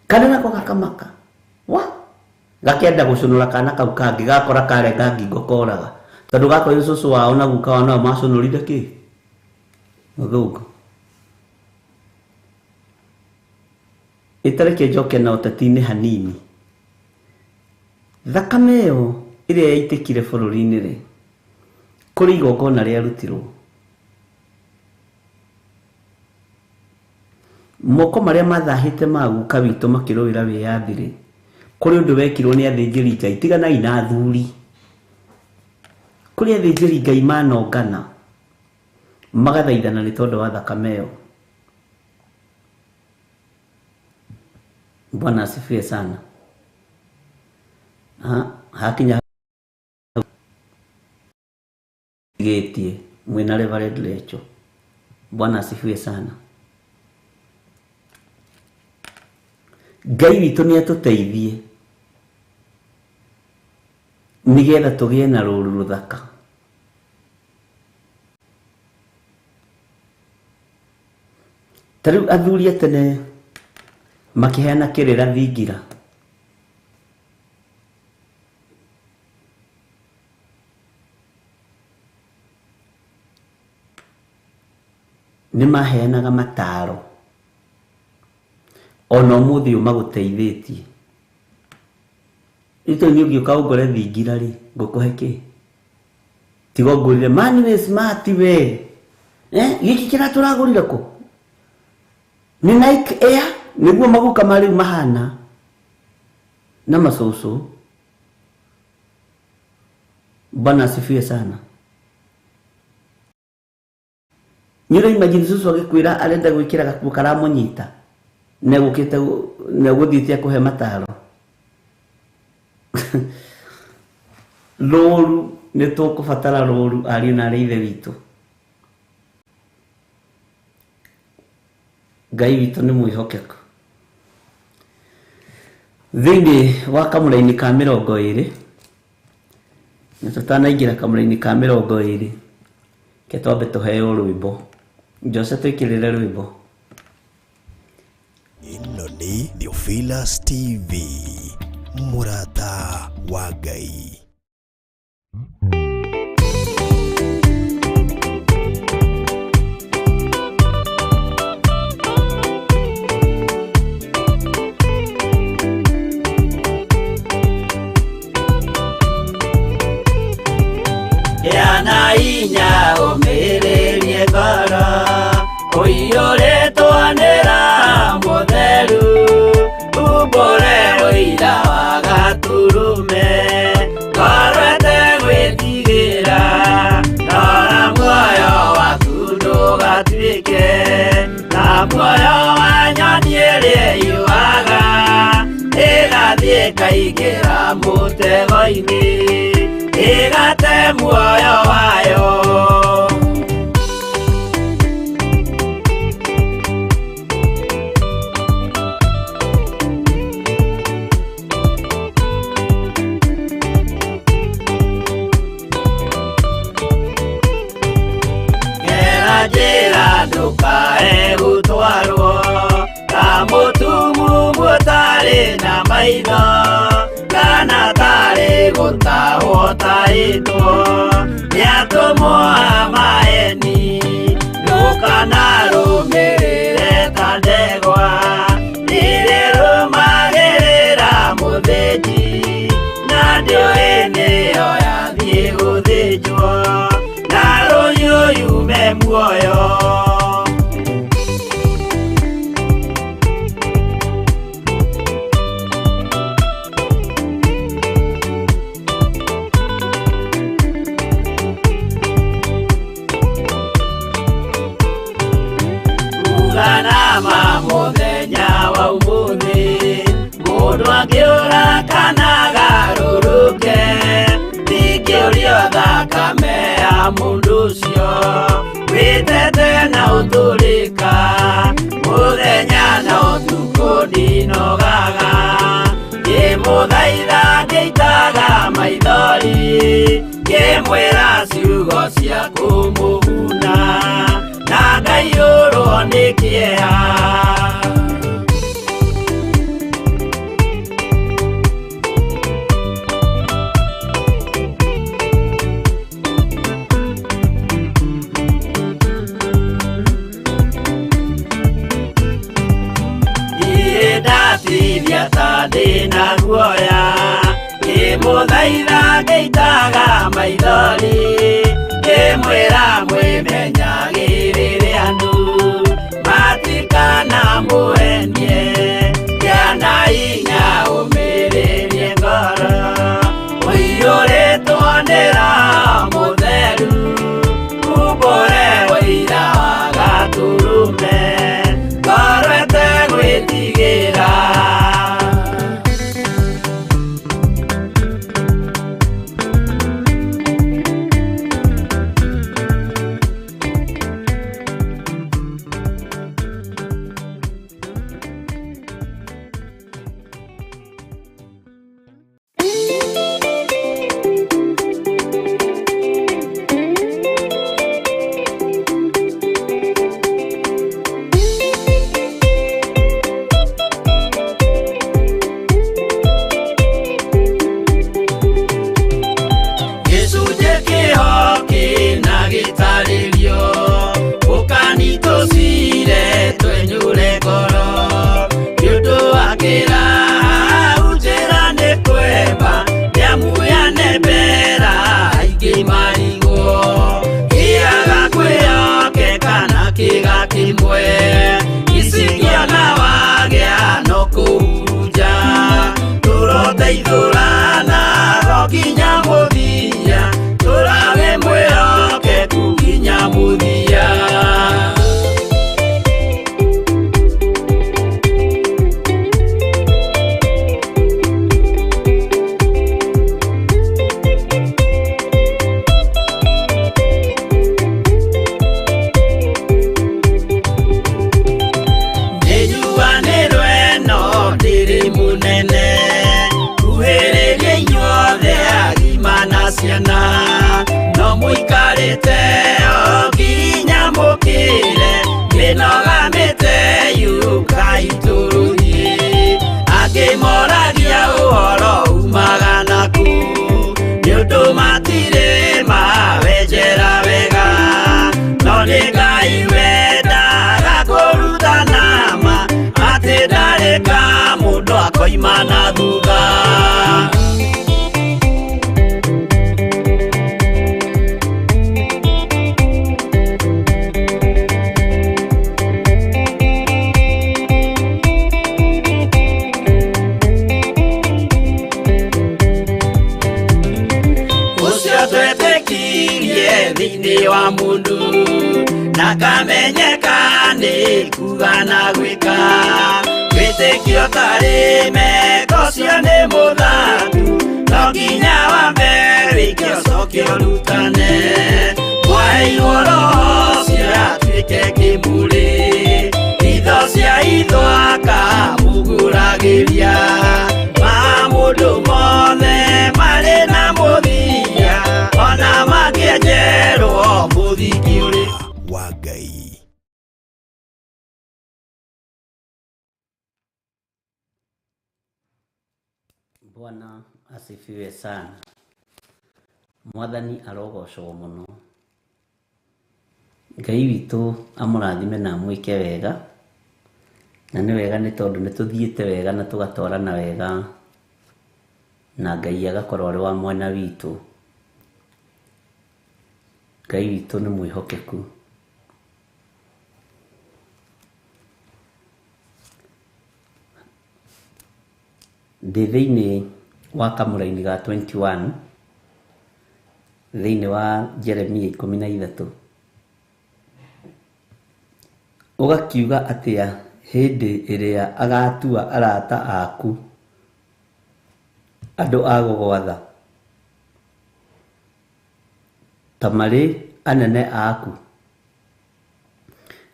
Kana nako gakamaka gakenda gũcũnũra kana kau kangĩ, gakora karenga ngingo koraga, tondũ gakoire cũcũ wao na guka wao nao macũnũrire kĩ mũthũngũ. Ĩtareke njoke na ũteti-inĩ hanini. Thakame ĩyo ĩrĩa yaitĩkire bũrũri-inĩ rĩ, kũrĩ igongona rĩarutirwo. Moko marĩa mathahĩte ma guka witũ makĩrũĩra wĩyathi rĩ, kũrĩ ũndũ wekirwo nĩ athĩnjĩri Ngai, tiganai na athuri. Kũrĩ athĩnjĩri Ngai manongana magathaithana nĩ tondũ wa thakame ĩyo. Bwana asifiwe sana. Hakinya getie mwina Reverend Lecho. Bwana asifiwe sana. Ngai witũ nĩ atũteithie nĩgetha tũgĩe na rũũru rũthaka. Tarĩu athuri a tene makĩheana kĩrĩra thingira. Nĩ maheanaga mataro. Ona ũmũthĩ magũteithĩtie. Ito nĩ ũgĩũka ũngore thingira rĩ, ngũkũhe kĩ? Tiga ngũrire mani nĩ smart we. Gĩkĩ kĩratũragũrire kũ? Nĩ Nike Air nĩguo maguka marĩ mahana na macũcũ. Bwana asifiwe sana. Nyiro imagine cũcũ agĩkwĩra arenda gwĩkĩra gakuo karamũnyita. Negũthiĩte kũhe mataro. Rũũru nĩ tũkũbatara rũũru ariũ na arĩ ithe witũ. Ngai witũ nĩ mwĩhokeku. Thĩinĩ wa kamũra-inĩ ka 20 na tũtanaingĩra kamũra-inĩ ka 20 ke twambe tũheo rwĩmbo. Jose twĩkĩrĩre rwĩmbo. Ĩno nĩ Theophilus TV, mũrata wa Ngai. Yana inya ũmĩrĩrie ngoro, ũiyũrĩtwo nĩ Roho Mũtheru, umbũre ũira wa Gaturume, ngoro ĩtegwĩtigĩra, rora muoyo waku ndũgatuĩke ta muoyo wa nyoni ĩrĩa ĩyũaga, ĩgathiĩ ĩkaingĩra mũtego-inĩ, ĩgate muoyo wayo. Gera njĩra ndũkae gũtwarwo ta mũtumumu ũtarĩ na maitho, gũtahwo taĩtwo nĩatũmwo amaeni ndũkanarũmĩrĩre ta ndegwa nĩrĩrũmagĩrĩra mũthĩnji na ndĩũĩ nĩyo yathiĩ gũthĩnjwo na rũhiũ yume muoyo. Nama mũthenya wa ũmũthĩ mũndũ angĩũra kana agarũrũke ndingĩũrio thakame ya mũndũ ũcio wĩtete na ũtũrĩka mũthenya na ũtukũ ndinogaga ngĩmũthaitha ngĩitaga maithori ngĩmwĩra ciugo cia kũmũguna na ngaiyũrwo nĩ kĩeha. Ndatithia ta ndĩna guoya ngĩmũthaitha ngĩitaga maithori ngĩmwĩra mwĩmenyagĩrĩre andũ matikana mũhenie kĩana hinya ũmĩrĩrie ngoro ũiyũrĩtwo nĩ Roho Mũtheru umbũre ũira wa Gatũrũme ngoro ĩtegwĩtigĩra. No mũikarĩte o nginya mũkĩre mĩnogamĩte yuka itũrũhi angĩmoragia ũhoro umaga naku nĩũndũ matirĩ mawenjera wega no nĩ Ngai wendaga kũruta nama atĩ ndarĩka mũndũ akoima na thutha. Thĩinĩ wa mũndũ na kamenyeka nĩ kuga na gwĩka wĩtĩkio tarĩ meko cio nĩ mũthatu no nginya wambe wĩke ũcoke ũrutane waheirwo Roho ũcio atuĩke kĩmũrĩ itho cia ithwaka muguragĩria ma mũndũ mothe marĩ na mũthia ona mangĩenjerwo mũthingi ũrĩ wa Ngai. Bwana Asifiwe sana. Mwathani arogocwo muno. Ngai witũ amũrathime na amwĩke wega, na nĩ wega nĩ tondũ nĩ tũthiĩte wega na tũgatwarana wega, na Ngai agakorwo arĩ wa mwena witũ. Ngai witũ nĩ mwĩhokeku. Ndĩ thĩinĩ wa kamũra-inĩ ga 21 thĩinĩ wa Jeremia 13 ũgakiuga atĩa hĩndĩ ĩrĩa agatua arata aku andũ a gũgwatha ta marĩ anene aku,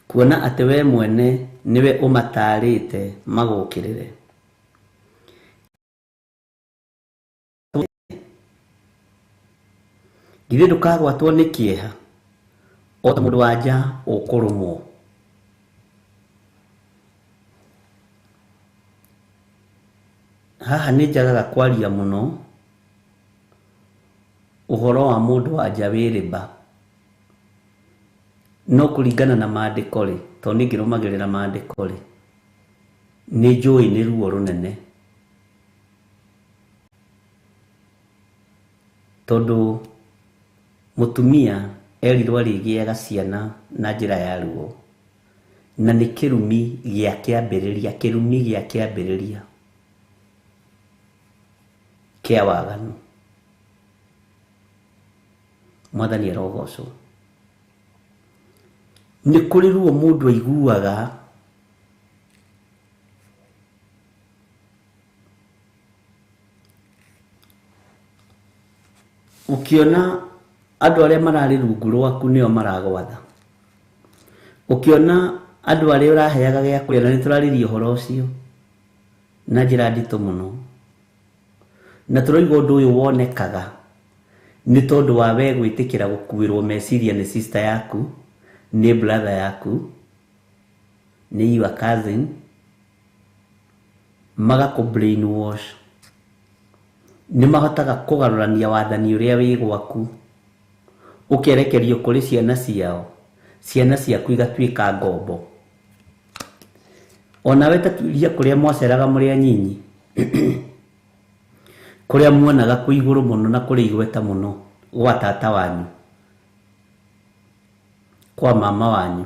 kuona atĩ we mwene niwe ũmatarĩte magũkĩrĩre. Githĩ ndũkagwatwo nĩ kĩeha o ta mũndũ wa nja ũkũrũmwo? Haha nĩ njagaga kwaria mũno ũhoro wa mũndũ wa nja wĩrĩba, no kũringana na maandĩko rĩ, tondũ nĩ ngĩrũmagĩrĩra maandĩko rĩ, nĩ njũĩ nĩ ruo rũnene, tondũ mũtumia erirwo arĩgĩaga ciana na njĩra ya ruo, na nĩ kĩrumi gĩa kĩambĩrĩria kĩa waganu. Mwathani arogocwo. Nĩ kũrĩ ruo mũndũ aiguaga ũkĩona andũ arĩa mararĩ rungu rwaku nĩo maragwatha, ũkĩona andũ arĩa ũraheaga gĩa kũrĩa, na nĩ tũrarĩria ũhoro ũcio na njĩra nditũ mũno, na tũroiga ũndũ ũyũ wonekaga nĩ tondũ wa we gwĩtĩkĩra gũkuĩrwo meciria nĩ sister yaku, nĩ brother yaku, nĩ your cousin, magakũ brainwash. Nĩ mahotaga kũgarũrania wathani ũrĩa wĩ gwaku, ũkerekerio kũrĩ ciana ciao, ciana ciaku igatuĩka ngombo. Ona we tatuĩria kũrĩa mwaceraga mũrĩ anyinyi kũrĩa muonaga kwĩ igũrũ mũno na kũrĩ igweta mũno gwa tata wanyu, kwa mama wanyu,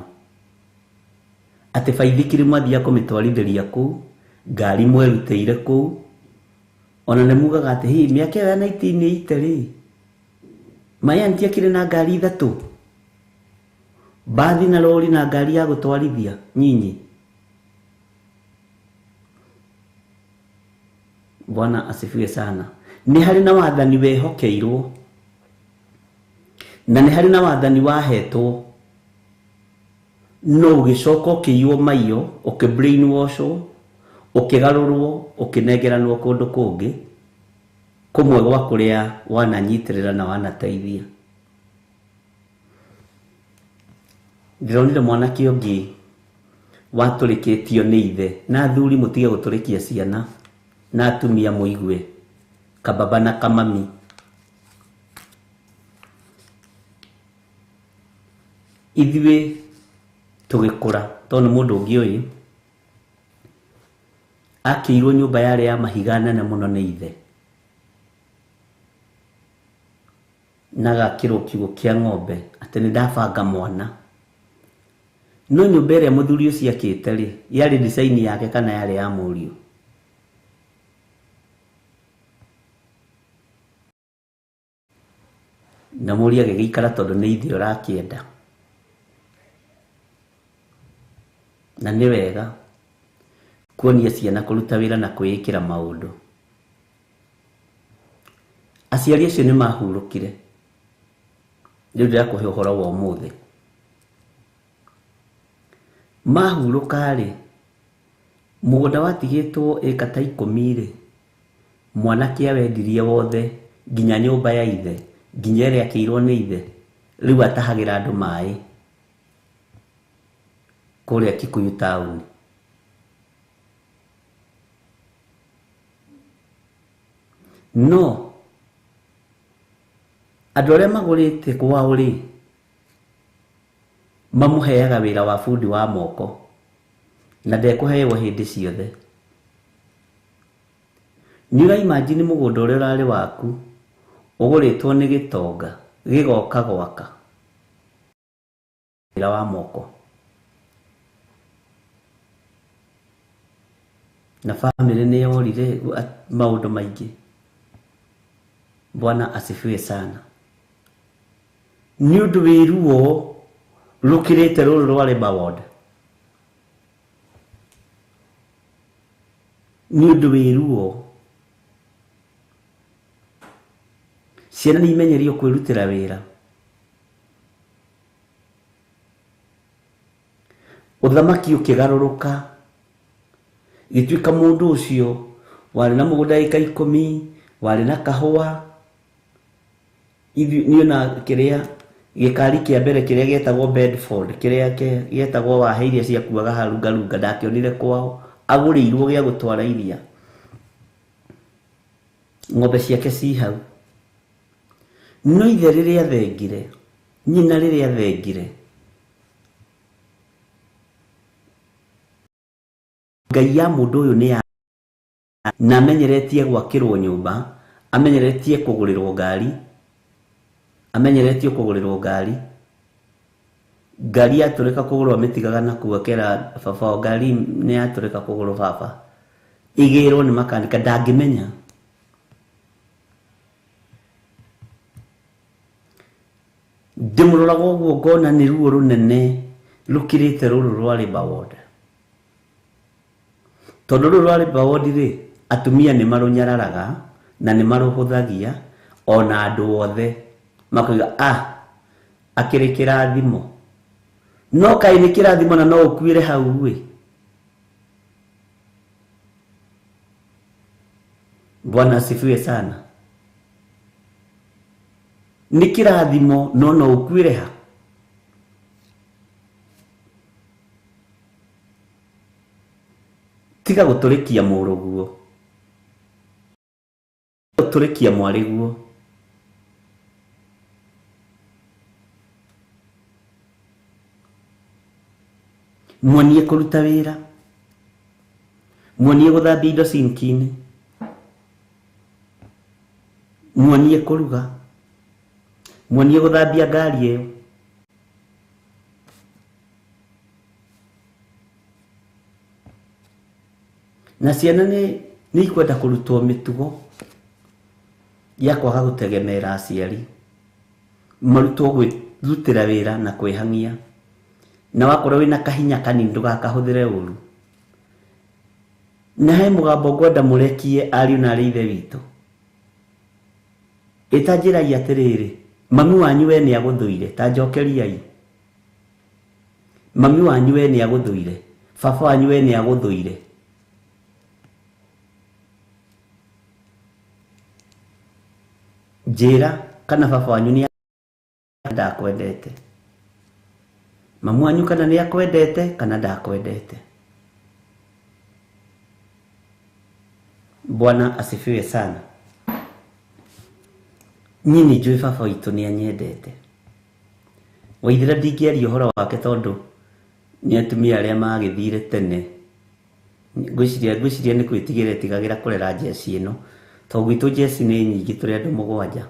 atĩ baithikiri mwathiĩ kũmĩtwarithĩria kũu, ngari mwerutĩire kũu, ona nĩ mugaga atĩ hii mĩaka ĩyo ya 1980 rĩ, maya ntiakĩrĩ na ngari 3, bathi na lori na ngari ya gũtwarithia nyinyi. Bwana asifiwe sana. Nĩ harĩ na wathani wehokeirwo, na nĩ harĩ na wathani wahetwo, no ũgĩcoka ũkĩiywo maiyo, ũkĩbrainwashwo, ũkĩgarũrwo, ũkĩnengeranwo kũndũ kũngĩ kũmwe gwa kũrĩa wananyitĩrĩra na wanateithia. Ndĩronire mwanake ũngĩ watũrĩkĩtio nĩ ithe, na athuri mũtige gũtũrĩkia ciana, na atumia mũigue kababa na kamami. Ithuĩ tũgĩkũra, tondũ mũndũ ũngĩ ũyũ akĩirwo nyũmba yarĩ ya mahiga nene mũno nĩ ithe, na gakĩrwo kiugũ kĩa ng'ombe atĩ nĩ ndabanga mwana. No nyũmba ĩrĩa mũthuri ũcio akĩte rĩ, yarĩ design yake kana yarĩ ya mũriũ? Na mũriũ agĩgĩikara tondũ nĩ ithe ũrakĩenda. Na nĩ wega kuonia ciana kũruta wĩra na kwĩĩkĩra maũndũ. Aciari acio nĩ mahurũkire. Rĩu ndĩrakũhe ũhoro wa ũmũthĩ. Mahurũka rĩ, mũgũnda watigĩtwo ĩka ta 10 rĩ, mwanake awendirie wothe nginya nyũmba ya ithe, nginya ĩrĩa akĩirwo nĩ ithe, rĩu atahagĩra andũ maĩ kũrĩa Kikuyu town. no andũ arĩa magũrĩte kwao rĩ mamuheaga wĩra wa bundi wa moko na ndekũheyo hĩndĩ ciothe. Nĩũra imagine mũgũnda ũrĩa ũrarĩ waku ũgũrĩtwo nĩ gĩtonga gĩgoka gwaka wĩra wa moko na family nĩ yorire maũndũ maingĩ. Bwana asifiwe sana. Nĩ ũndũ wĩruo rũkĩrĩte rũrũ rwa Labour Ward. Nĩ ũndũ wĩruo ciana nĩ imenyerio kwĩrutĩra wĩra. Ũthamaki ũkĩgarũrũka gĩtuĩka mũndũ ũcio warĩ na mũgũnda ĩka 10 warĩ na kahũa niona kĩrĩa gĩkari kĩa mbere kĩrĩa gĩetagwo Bedford kĩrĩa gĩetagwo wahe iria ciakuaga harungarunga ndakĩonire kwao agũrĩirwo gĩa gũtwara iria. Ng'ombe ciake ci hau. No ithe rĩrĩa thengire nyina rĩrĩa thengire Ngai ya mũndũ ũyũ nĩ na amenyeretie gwakĩrwo nyũmba, amenyeretie kũgũrĩrwo ngari, amenyeretie kũgũrĩrwo ngari. Ngari yatũrĩka kũgũrwo mĩtigaga na kuokera baba ngari nĩ yatũrĩka kũgũrwo baba igĩrwo nĩ makanika ndangĩmenya. Ndĩmũroraga ũguo ngona nĩ ruo rũnene rũkĩrĩte rũrũ rwa Labour Ward. Tondũ rũrũ rwa Labour Ward rĩ atumia nĩ marũnyararaga na nĩ marũhũthagia ona andũ othe makoiga akĩrĩ kĩrathimo. No kaĩ nĩ kĩrathimo na no ũkuĩre hau we. Bwana asifiwe sana. Nĩ kĩrathimo no ũkuĩre ha. Tiga gũtũrĩkia mũrũguo, gũtũrĩkia mwarĩguo. Muonie kũruta wĩra, muonie gũthambia indo sinki-inĩ, muonie kũruga, muonie gũthambia ngari ĩyo. Na ciana nĩ ikwenda kũrutwo mĩtugo ya kwaga gũtegemera aciari, marutwo gwĩrutĩra wĩra na kwĩhang'ia. Na wakorwo wĩna kahinya kanini ndũgakahũthĩre ũru. Na he mũgambo ngwenda mũrekie ariũ na arĩ ithe witũ. Ĩtanjĩragia atĩrĩrĩ, mami wanyu we nĩ agũthũire, ta njokeriai. Mami wanyu we nĩ agũthũire, baba wanyu we nĩ agũthũire. Njĩra kana baba wanyu nĩ ndakwendete. Mamu wanyu kana nĩ akwendete kana ndakwendete. Bwana asifiwe sana. Nyini njũĩ baba witũ nĩ anyendete. Waithĩra ndingĩaria ũhoro wake tondũ nĩ atumia arĩa magĩthire tene. Ngwĩciria nĩ kwĩtigĩra tigagĩra kũrera njeci ĩno. Tondũ gwitũ njeci nĩ nyingĩ tũrĩ andũ 7.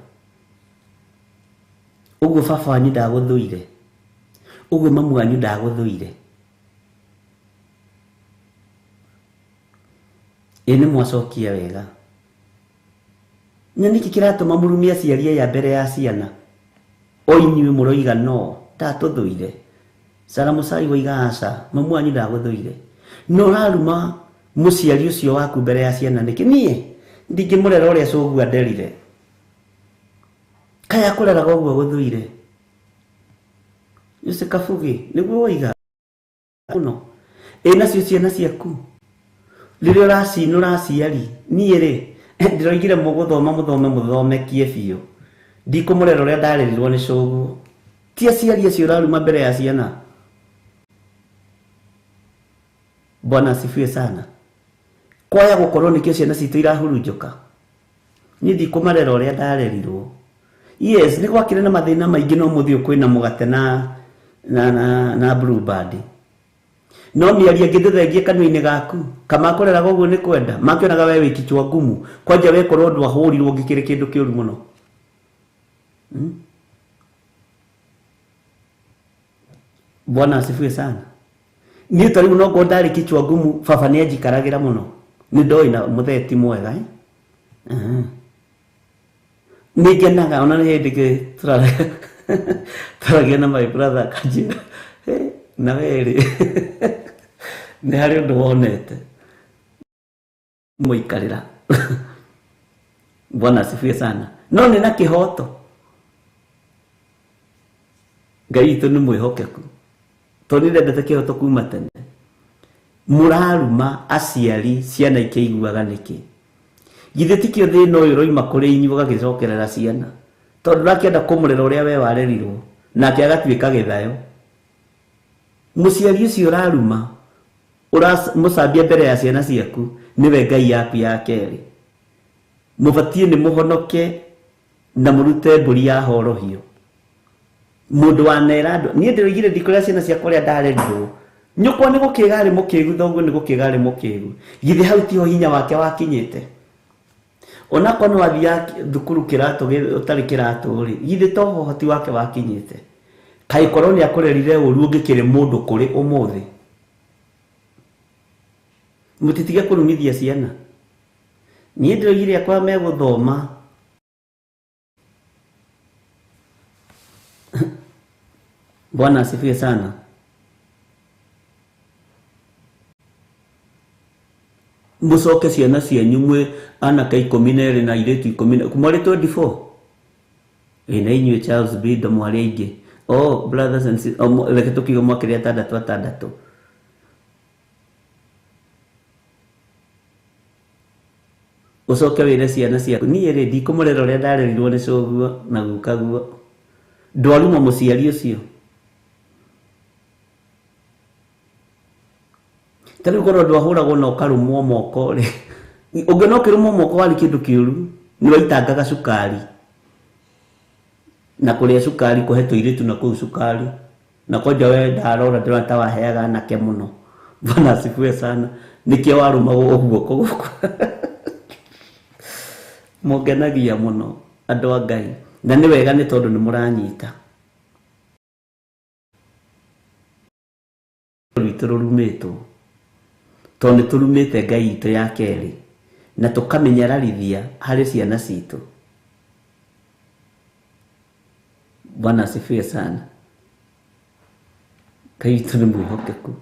Ũguo baba wanyu ndagũthũire. Ũguo mamu wanyu ndagũthũire. Nĩ mwacokia wega. Na nĩkĩ kĩratũma mũrumia aciarie ya mbere ya ciana? O inyuĩ mũroiga no, ndatũthũire. Sara Mũcari woiga aca, mamu wanyu ndagũthũire. No ũraruma mũciari ũcio waku mbere ya ciana nĩkĩ? Niĩ ndingĩmũrera ũrĩa cũguo anderire. Kaya kũreraga ũguo gũthũire. Yose Kabugi nĩguo woiga mũno. Nacio ciana ciaku rĩrĩa ũracinũra aciari niĩ rĩ ndĩroigire mũthomekie biũ. Ndikũmũrera ũrĩa ndarĩrirwo nĩ cũguo. Ti aciari acio ũraruma mbere ya ciana. Bwana asifiwe sana. Kwaya gũkorwo nĩkĩo ciana citũ irahurunjũka. ni ndikumarera uria ndarerirwo. Yes, ni gwakire na mathina maingi no muthio kwina mugate na bluebird. No miaria ngithengie kanua-ini gaku kama korera goguo ni kwenda makionaga we wikichwa ngumu kwanja we korwo ndu ahurirwo ngikire kindu kiuru muno. Bwana asifiwe sana. Ni tariu no gondari kichwa ngumu baba ni ajikaragira muno. Ni ndoi na mutheti mwega nigenaga ona ni hindike turagia na my brother kanjira na weri ni hari undu wonete muikarira. Bwana asifiwe sana. No ni na kihoto Ngai itu ni mwihokeku toni ndete kihoto kuma tene. Muraruma aciari ciana ikeiguaga niki githe tikio thina uyu roima kuri inyu gagicokerera ciana tondu rakienda kumurera uria we warerirwo nake agatuika githayo. Muciari ucio uraruma mucambia mbere ya ciana ciaku niwe Ngai yaku ya keri. Mubatie ni muhonoke na murute mburi ya horohio. Mundu wanera andu nie ndirigire ndikuria ciana ciakwa ria ndarerirwo nyukwa ni gukigari mukigu thoguo ni gukigari mukigu githe hau tiho hinya wake wakinyite. Ona kono wathia thukuru kiratu utari kiratu ri githe toho hoti wake wakinyite. Kai koroni akurerire uru ngikire mundu kuri umuthi. Mutitige kurumithia ciana. Nie ndirigire akwa me guthoma Bwana asifiwe sana. Musoke ciana cianyu mwe anaka 12 na iretu 10 kumari 24 ina inyu Charles Bido mwari ingi. Oh brothers and sisters leke tukigo mwakiria tandatu usoke wire ciana ciaku ni ere ndi kumurera uria ndarerirwo ni coguo na gukaguo ndwaruma muciari ucio. Tari korwo ndwahuragwo na ukarumwo moko ri ungena ukirumwo moko wari kindu kiuru ni waitangaga cukari na kuria cukari kuhetwo iritu na kuu cukari na koja we ndarora ndira tawaheaga anake muno. Bwana asifiwe sana. Nikio warumagwo guoko guko mugenagia muno andu a Ngai na ni wega ni tondu ni muranyita rurumitwo tondu turumite Ngai itu ya keri na tukamenyerarithia hari ciana citu. Bwana asifiwe sana. Ngai itu ni mwihokeku.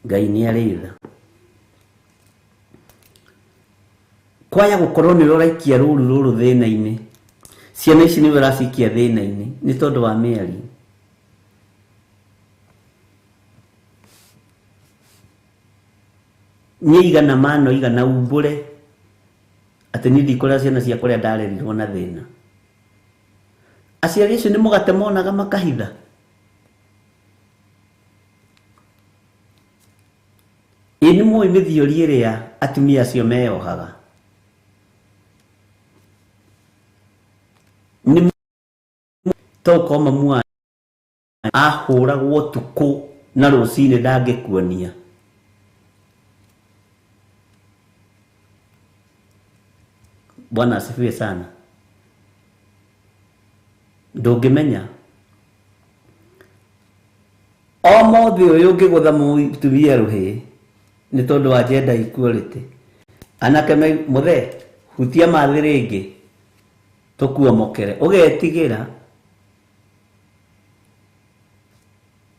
Ngai ni aritha kwaya gukorwo ni uraikia ruru thina-ini. Ciana ici ni waracikia thina-ini ni tondu wa miari. Ni igana mano igana umbure ati ni ndikuria ciana cia kuria ndarerirwo na thina. Aciari icio ni mugate monaga makahitha. Ini mui mithiori iria atumia acio meyohaga ni toko mamua ahuragwo tuku na rucini ndangikuonia. Bwana asifiwe sana. Ndungimenya omothi uyu ngigutha mutumia ruhi ni tondu wa gender equality. Anake muthe hutia mathi ringi tukuomokere ugetigira.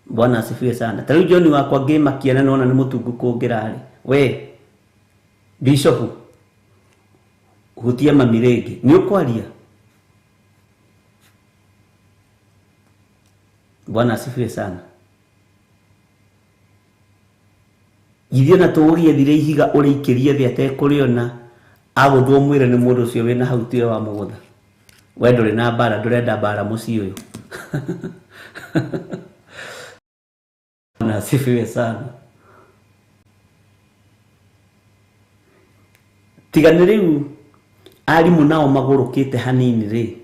Bwana asifiwe sana. Tariu John wakwa ngimakia na nona ni mutungu kungirari we bishop hutia mami ringi ni ukwaria. Bwana asifiwe sana. Githio na tuurie thire ihiga uriikirie thi atekuriona aguthwo mwire ni mundu ucio wina hau tiwe wa mugutha. We nduri na bara ndurenda bara mucii uyu. Bwana asifiwe sana. Tigana rĩu arimũ nao magũrũkĩte hanini rĩ,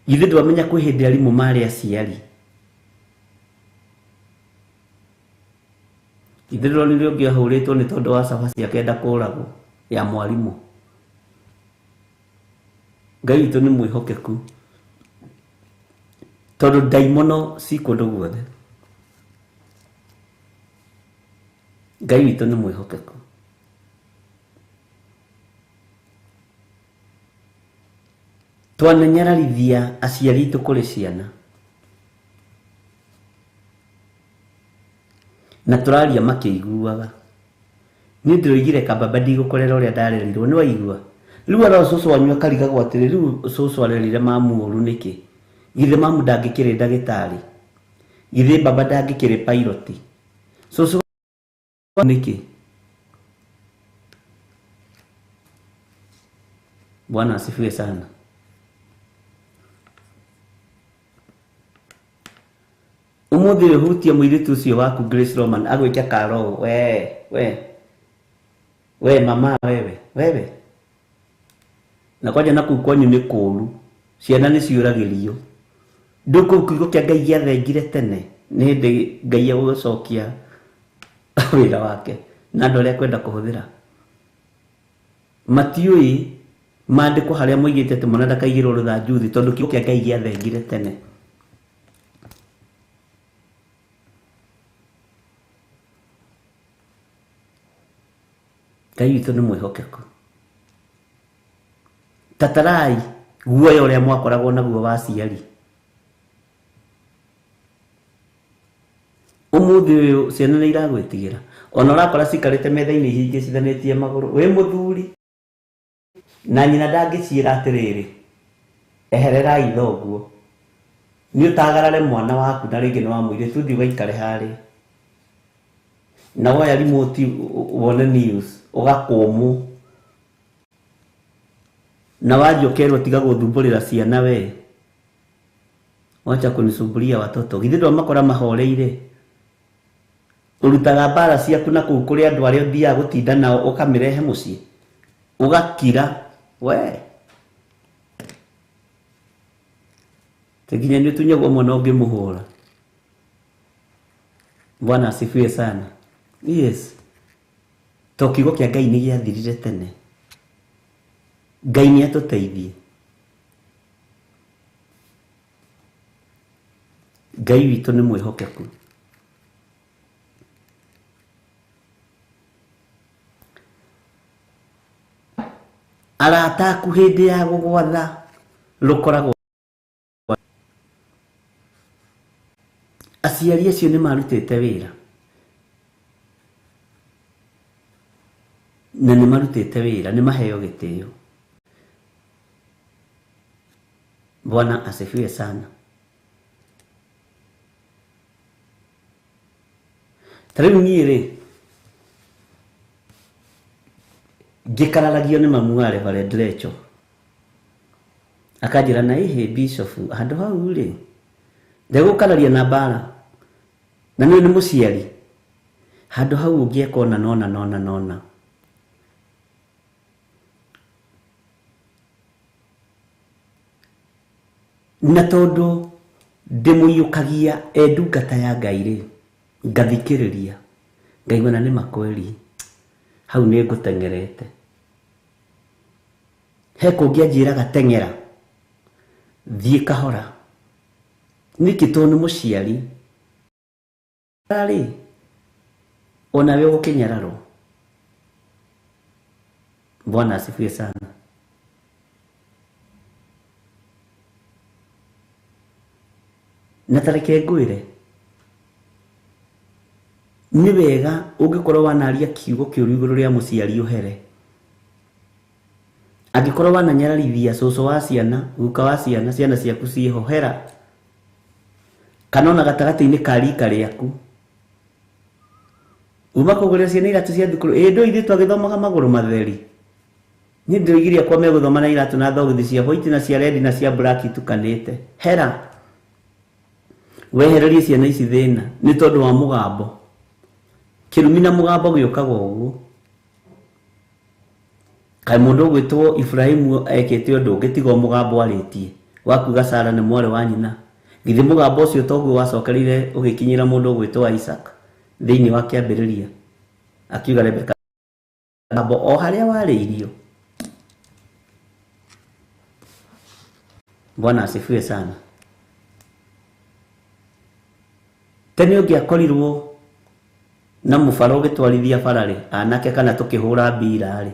ithe ndwamenya kwĩ hĩndĩ arimũ marĩ aciari. Ithe ndũronire ũngĩahũrĩtwo nĩ tondũ wa cabaci akenda kũragwo ya mwarimũ. Ngai witũ nĩ mwĩhokeku tondũ ndaimono ci kũndũ guothe. Ngai witũ nĩ mwĩhokeku. Twananyararithia aciari itũ kũrĩ ciana, na tũraria makĩiguaga. Niĩ ndĩroigire kambamba ndigũkorera ũrĩa ndarerirwo, nĩ waigua? Rĩu ara cũcũ wanyu akarigagwo atĩrĩ, rĩu cũcũ arerire mamu ũru nĩkĩ? Githĩ mamu ndangĩkĩrĩ ndagĩtarĩ? Githĩ baba ndangĩkĩrĩ pilot? Cũcũ nĩkĩ? Bwana asifiwe sana. Umuthi hutia mũirĩtu ũcio waku Grace Roman agwĩka karo we mama wewe na kwaja na kwanyu nĩ kũũru, ciana nĩ ciũragĩrio. Ndũkũ kiugo kĩa Ngai gĩathengire tene, nĩ hĩndĩ Ngai agũcokia wĩra wake na andũ arĩa kwenda kũhũthĩra. Matiũĩ maandĩko harĩa moigĩte atĩ mwana ndakaigĩrwo rũthanju thĩ tondũ kiugo kĩa Ngai gĩathengire tene. Ngai witũ nĩ mwĩhokeku. Tatarai guoya ũrĩa mwakoragwo naguo wa aciari. Ũmũthĩ ũyũ ciana nĩ iragwĩtigĩra, ona ũrakora cikarĩte metha-inĩ ihingĩcithanĩtie magũrũ. Wĩ mũthuri na nyina ndangĩciĩra atĩrĩrĩ, ehererai thoguo, nĩ ũtagarare mwana waku na rĩngĩ nĩ wa mũirĩtu, thiĩ ũgaikare harĩa na woya remote wone news ũgakũmũ, na waje ũkerwo tiga gũthumbũrĩra ciana we, wacha kunisumburia watoto. Githĩ ndwamakora mahoreire? Ũrutaga mbara ciaku na kũu kũrĩ andũ arĩa ũthiaga gũtinda nao ũkamĩrehe mũciĩ ũgakira we, teginya nĩ ũtunyagwo mwana ũngĩmũhũra. Bwana asifiwe sana. Yes, to kiugo kĩa Ngai nĩ gĩathirire tene. Ngai nĩ atũteithie. Ngai witũ nĩ mwĩhokeku. Arata aku hĩndĩ ya gũgwatha rũkoragwo. Aciari acio nĩ marutĩte wĩra na nĩ marutĩte wĩra, nĩ maheo gĩtĩo. Bwana asifiwe sana. Tarĩu niĩ rĩ, ngĩkararagio nĩ mamu wa Reverend Rachel akanjĩra na ihe bishop handũ hau rĩ ndegũkararia na mbara, na niĩ nĩ mũciari, handũ hau ũngĩeka nona na tondũ ndĩmũiyũkagia ndungata ya Ngai rĩ, ngathikĩrĩria ngaigua na nĩ makweli hau nĩ ngũtengerete. He kũngĩ anjĩraga teng'era, thiĩ kahora, nĩkĩ tondũ nĩ mũciari rĩ, onawe ũgũkĩnyararwo. Bwana asifiwe sana. Na tareke ngwĩre, nĩ wega ũngĩkorwo wanaria kiugo kĩũru igũrũ rĩa mũciari ũhere. Angĩkorwo wananyararithia cũcũ wa ciana, guka wa ciana, ciana ciaku ciĩho, hera. Kana ona gatagatĩ-inĩ ka rika rĩaku uma kũgũrĩra ciana iratũ cia thukuru. Ndũ ithuĩ twagĩthomaga magũrũ matheri. Niĩ ndĩroigire akwa megũthoma na iratũ na thogithi cia white na cia red na cia black itukanĩte. Hera. wehererie ciana ici thina ni tondu wa mugambo kirumi na mugambo giokaga uguo kai mundu gwitwo Ibrahimu ekete undu ngitigo mugambo aritie wakuga Sara ni mwari wa nyina githi mugambo ucio toguo wacokerire ugikinyira mundu gwitwo Isaac thiini wa kiambiriria akiuga Rebeka mugambo o haria wariirio. Bwana asifiwe sana. Tene ungiakorirwo na mufaro gitwarithia barari anake kana tukihura mbira ri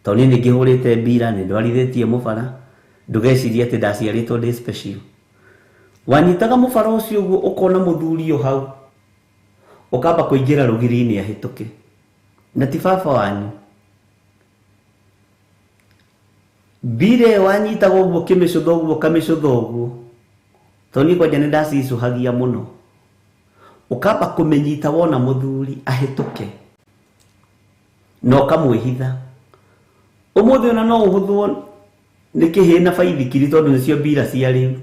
to ni ngihurite mbira ni ndwarithitie mufara ndugecirie ati ndaciaritwo ndi special wanyitaga mufaro ucio uguo ukona muthuri hau ukamba kuingira rugiri-ini ahituke na ti baba wanyu bire wanyitaga uguo kimicutho uguo kamicutho uguo to ni kwaja ni ndacicuhagia muno ukamba kumenyita wona muthuri ahituke no kamwihitha umuthi ona no uhuthwo ni kihina baithikiri tondu nicio mbira cia riu.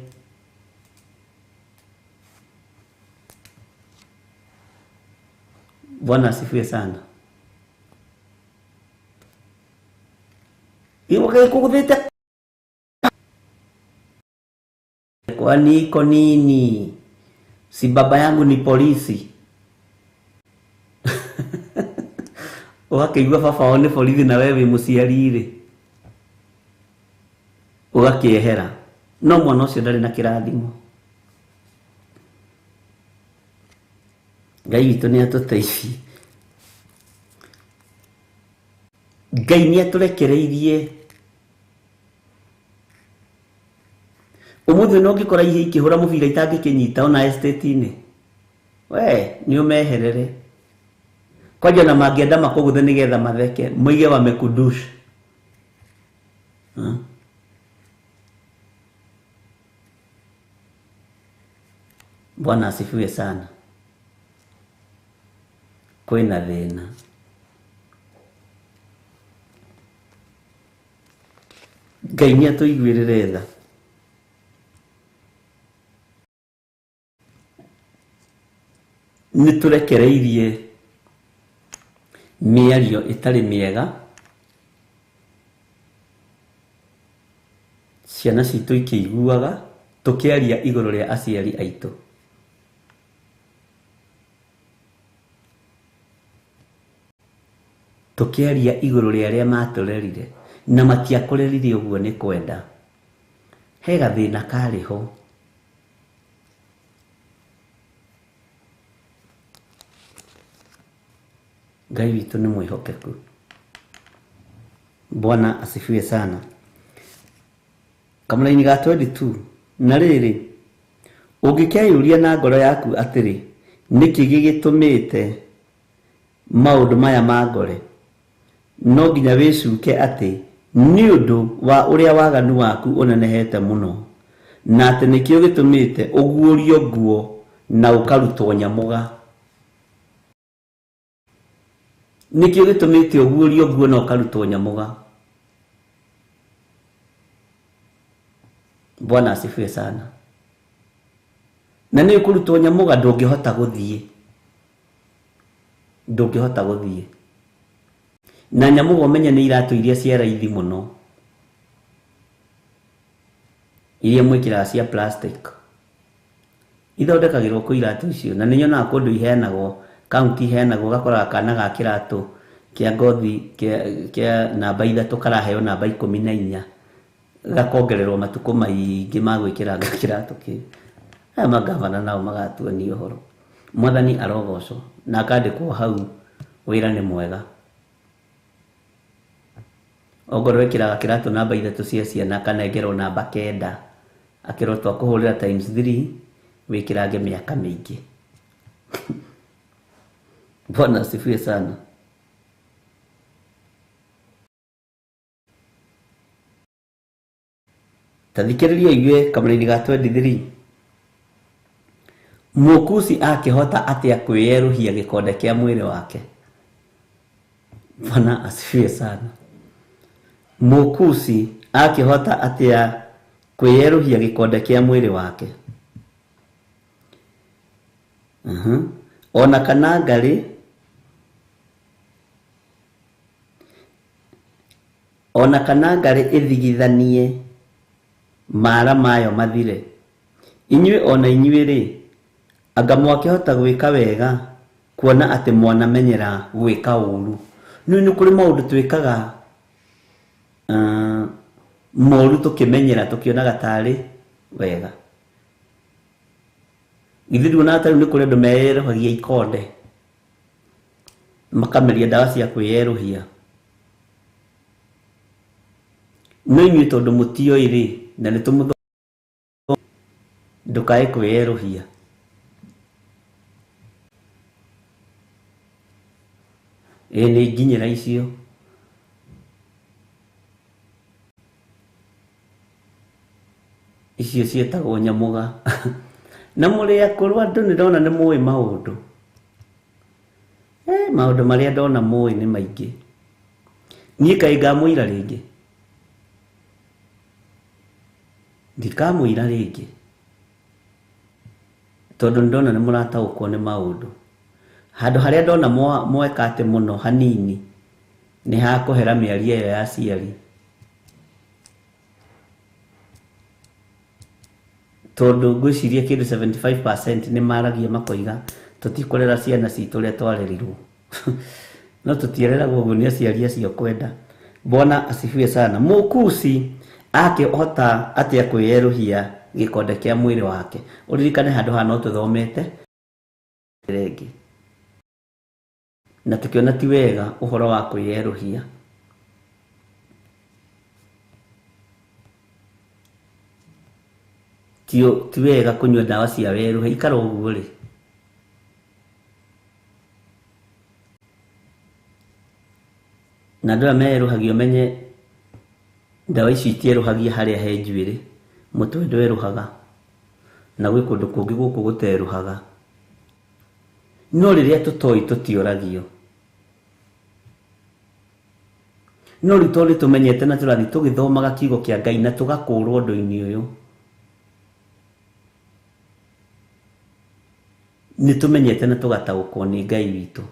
Bwana asifiwe sana. Iwe kukuthite kwani iko nini? Si baba yangu ni polisi. Ugakeigua baba wao ni polisi na wewe muciarire ugakiehera no mwana ucio ndari na kirathimo. Ngai witu ni atuteithie. Ngai ni aturekereirie umuthi no ngikora ihe ikihura mubira itangikinyita ona estate-ini we ni umeherere kwaja na magienda makuguthe nigetha matheke muige wa mekudush Bwana asifiwe sana. Kwina thina Ngai ni atuiguirire tha niturekereirie miario itari miega ciana citu ikiiguaga tukiaria iguru ria aciari aitu. Tukiaria iguru ria ria maturerire na matiakurerire uguo ni kwenda he gathina kariho. Ngai witu ni mwihokeku. Bwana asifiwe sana. Kamulaini ga 22 na riri ungikeyuria na ngoro yaku atiri niki gigitumite maundu maya magore no nginya wicuke ati ni undu wa uria waganu waku unenehete muno na ati nikio gitumite uguurio nguo na ukarutwo nyamuga. Nikio gitumite uguurio nguo na ukarutwo nyamuga. Bwana asifiwe sana. Na ni ukurutwo nyamuga ndungihota guthie. Ndungihota guthie. Na nyamuga umenya ni iratu iria cia raithi muno. Iria mwikira cia plastic. Ithondekagirwo ku iratu icio na ni nyona kundu iheanagwo kaunti iheanagwo gakora kana ga kiratu kia ngothi kia namba 3 karaheo namba 14 gakongererwo matuko maingi magwikira kiratu ki. Aya magavana nao magatuania uhoro. Mwathani arogoco na akandikwo hau wira ni mwega. Ogoro wekira kiratu namba 3 cia ciana kanengerwo namba 9 akirotwo kuhurira times 3 wikirange miaka mingi. Bwana asifiwe sana. Tathikiriria iwe kamulaini ga 23 Mukusi akihota atia kwiyeruhia gikonde kia mwiri wake. Bwana asifiwe sana. Mukusi akihota atia kwiyeruhia gikonde kia mwiri wake. Ona kana ngarĩ ĩthigithanie mara mayo mathire. Inyuĩ ona inyuĩ rĩ, anga mwakĩhota gwĩka wega kuona atĩ mwanamenyera gwĩka ũru. Nĩ kũrĩ maũndũ twĩkaga moru tũkĩmenyera tũkĩonaga tarĩ wega. Githĩ na tarĩ nĩ kũrĩ andũ meyerohagia ikonde makameria ndawa cia kwĩyerohia. No inyuĩ tondũ mũtiũĩ rĩ, na nĩ tũmũthomithia ndũkae kwĩyerohia. Nĩ nginyĩra icio. Icio cietagwo nyamũga. Na mũrĩ akũrũ andũ nĩ ndona nĩ mũĩ maũndũ. Maũndũ marĩa ndona mũĩ nĩ maingĩ. Niĩ kaĩ ngamũira rĩngĩ? Ndikamũira rĩngĩ. Tondũ ndona nĩ mũrataũkwo nĩ maũndũ. Handũ harĩa ndona mweka atĩ mũno hanini nĩ hakũhera mĩario ĩyo ya aciari. Tondũ ngwĩciria kĩndũ 75% nĩ maragia makoiga tũtikũrera ciana citũ ũrĩa twarerirwo. No tũtiereragwo ũguo nĩ aciari acio kwenda. Bwana asifiwe sana. Mũkusi akĩhota atĩa kwĩyerohia gĩkonde kĩa mwĩrĩ wake. Ũririkane handũ hana no tũthomete rĩngĩ. Na tukiona ti wega ũhoro wa kwĩyerohia. Ti wega kũnyua ndawa cia weruha, ikara ũguo rĩ. Na ndũra meyerohagia ũmenye ndawa ici itierohagia harĩa he njuĩrĩ, mũtwe ndwerohaga, na gwĩ kũndũ kũngĩ gũkũ gũterohaga. No rĩrĩa tũtoĩ tũtioragio. No rĩu tondũ tũmenyete na tũrathiĩ tũgĩthomaga kiugo kĩa Ngai na tũgakũrwo ũndũ-inĩ ũyũ, nĩ tũmenyete na tũgataũkwo nĩ Ngai witũ,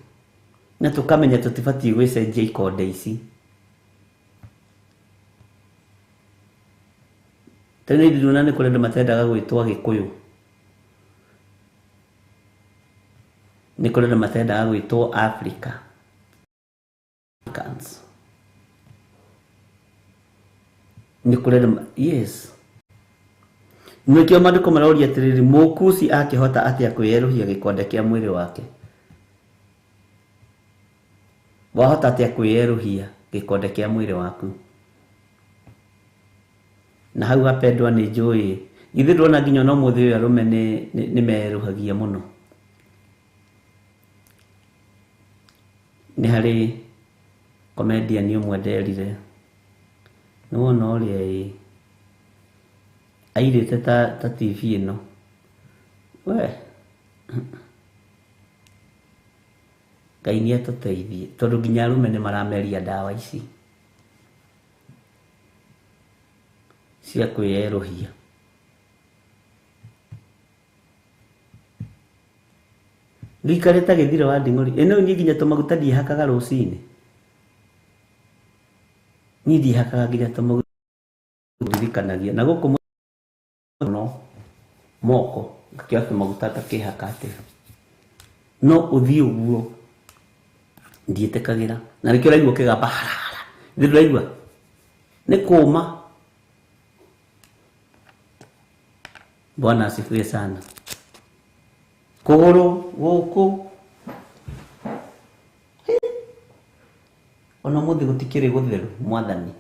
na tũkamenya tũtibatiĩ gwĩcenjia ikonde ici. Tene ndĩrona nĩ kũrĩ andũ matendaga gwĩtwo Gĩkũyũ, nĩ kũrĩ andũ matendaga gwĩtwo Africans. Nĩ kũrĩ andũ yes. Nĩkĩo maandĩko maroria atĩrĩrĩ, mũkusi akĩhota atĩa kwĩyerohia gĩkonde kĩa mwĩrĩ wake. Wahota atĩa kwĩyerohia gĩkonde kĩa mwĩrĩ waku. Na hau hapendwa nĩ njũĩ, githĩ ndũrona nginya no mũthĩ ũyũ arũme nĩ meyerohagia mũno. Nĩ harĩ comedian ũmwe nderire, nĩ wona ũrĩa airĩte ta TV ĩno, we Ngai nĩ atũteithie, tondũ nginya arũme nĩ marameria ndawa ici cia kwĩyerohia. Gĩikare ta gĩthiro wa nding'ori. Ĩno niĩ nginya tũmaguta ndiehakaga rũcinĩ. Niĩ ndiehakaga nginya tũmaguta ndirikanagia. Na gũkũ no moko ngakĩoya tũmaguta takĩhaka atĩ. No ũthiĩ ũguo ndiĩtĩkagĩra. Na nĩkĩo ũraigua ũkĩgamba harara. Ndĩ ndĩraigua nĩ kũũma. Bwana asifiwe sana. Kũgũrũ gũkũ ona mũthĩ gũtikĩrĩ gũtheru mwathani.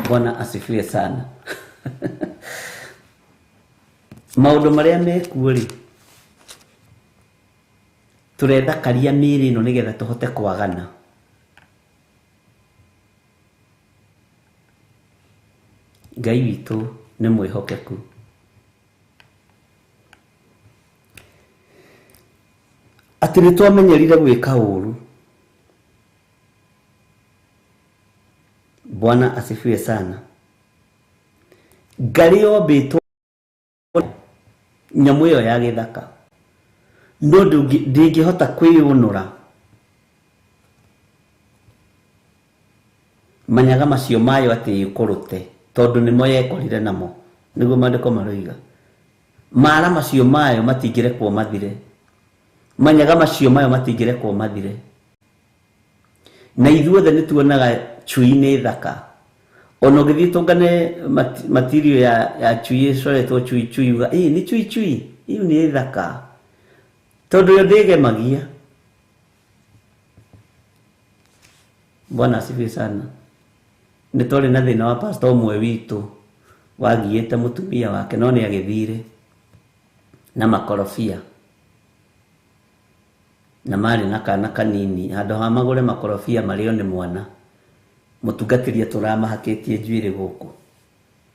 Bwana asifiwe sana. Maũndũ marĩa mekuo rĩ, tũrethakaria mĩĩrĩ ĩno nĩgetha tũhote kwagana. Ngai witũ nĩ mwĩhokeku. Atĩ nĩ twamenyerire gwĩka ũru. Bwana asifiwe sana. Ngai ombĩtwo nyamu ĩyo ya gĩthaka no ndingĩhota kwĩyũnũra manyaga macio mayo atĩ ĩkũrũte tondũ nĩmo yekorire namo nĩguo maandĩko maroiga mara macio mayo matingĩrekwo mathire manyaga macio mayo matingĩrekwo mathire na ithuothe nĩtuonaga chui nĩ thaka ona ũngĩthiĩ tũngane material ya chui ĩcoretwo chui uga nĩ chui ĩyo nĩ thaka tondũ yo ndĩgemagia. Bwana asifiwe sana. Nĩ twarĩ na thĩna wa pastor ũmwe witũ wagiĩte mũtumia wake no nĩ agĩthire na makorobia na marĩ na kana kanini handũ ha magũre makorobia marĩo nĩ mwana mũtungatĩria tũramahakĩtie njuĩrĩ gũkũ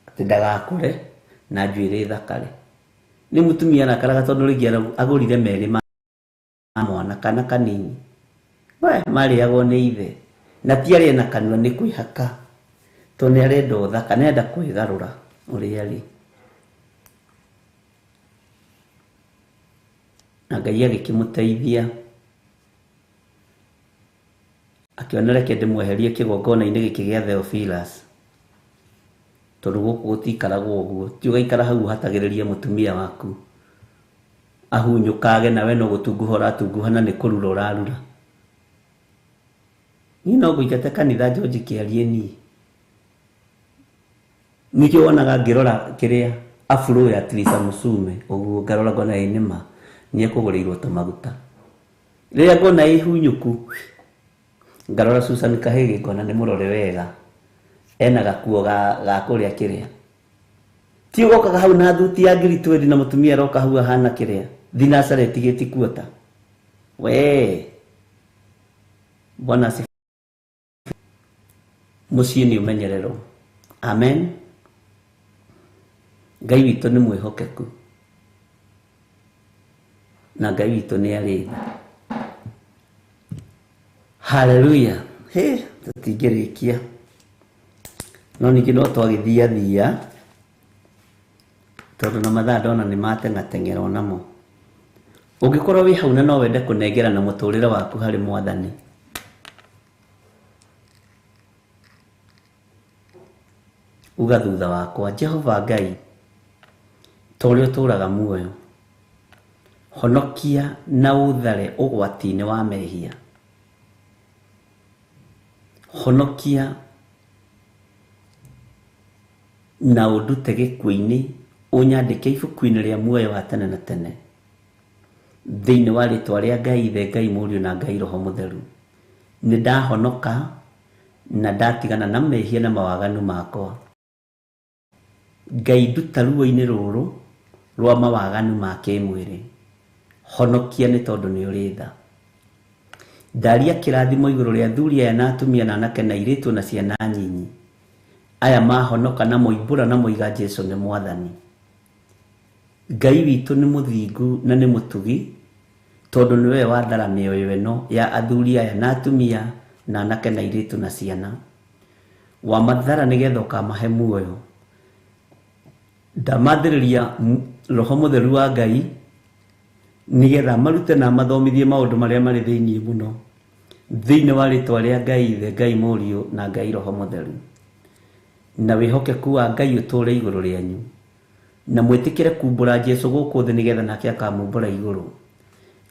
atĩ ndagakũre na njuĩrĩ thakare. Nĩ mũtumia nakaraga tondũ rĩngĩ agũrire merĩ ma mwana kana kanini marĩagwo nĩ ithe na tiarĩ na kanua nĩ kwĩhaka tondũ nĩ arenda ũthaka nenda kwĩgarũra ũrĩa arĩ. Na Ngai agĩkĩmũteithia akĩona reke ndĩmweherie kĩgongona-inĩ gĩkĩ gĩa Theophilus tondũ gũkũ gũtikaragwo ũguo ti ũgaikara hau ũhatagĩrĩria mũtumia waku ahunyũkage nawe no gũtunguha ũratunguha nĩ kũrura ũrarura. Niĩ no ngũingate kanitha George kĩarie niĩ nĩkĩo wonaga ngĩrora kĩrĩa afro ya Teresa Musume ũguo ngarora ngona nĩma nĩ ekũgũrĩirwo tũmaguta rĩrĩa ngona ĩhunyũku ngarora Susan Kahĩgĩ ngona nĩ mũrore wega ena gakuo ga kũrĩa kĩrĩa ti ũgokaga hau na thuti ya ngiri 20 na mũtumia aroka hau ahana kĩrĩa thinacareti gĩtikuota we. Bwana mũciĩ nĩ ũmenyererwo. Amen. Ngai witũ nĩ mwĩhokeku na Ngai witũ nĩ arĩ tha. Haleluya. Tũtingĩrĩkia no ningĩ no twagĩthiathia tondũ na mathaa ndona nĩ mateng'ateng'erwo namo. Ũngĩkorwo wĩ hau na no wende kũnengera na mũtũrĩre waku harĩ Mwathani uga thutha wakwa Jehova Ngai torĩa ũtũraga muoyo honokia na ũthare ũgwati-inĩ wa mehia honokia na ũndute gĩkuũ-inĩ ũnyandĩke ibuku-inĩ rĩa muoyo wa tene na tene thĩinĩ wa rĩtwa rĩa Ngai Ithe Ngai Mũriũ na Ngai Roho Mũtheru. Nĩ ndahonoka na ndatigana na mehia na mawaganu makwa. Ngai nduta ruo-inĩ rũrũ rwa mawaganu ma kĩmwĩrĩ honokia nĩ tondũ nĩ ũrĩ tha. Ndaria kĩrathimo igũrũ rĩa athuri aya na atumia na anake na airĩtu na ciana nyinyi aya mahonoka na moimbũra na moiga Jesũ nĩ Mwathani. Ngai witũ nĩ mũthingu na nĩ mũtugi tondũ nĩwe wathara mĩoyo ĩno ya athuri aya na atumia na anake na airĩtu na ciana wamathara nĩgetha ũkamahe muoyo. Ndamathĩrĩria Roho Mũtheru wa Ngai nĩgetha marute na mathomithie maũndũ marĩa marĩ thĩinĩ mũno thĩinĩ wa rĩtwa rĩa Ngai Ithe Ngai Mũriũ na Ngai Roho Mũtheru. Na wĩhokeku wa Ngai ũtũũre igũrũ rĩanyu na mwĩtĩkĩre kumbũra Jesũ gũkũ thĩ nĩgetha nake akamumbũra igũrũ.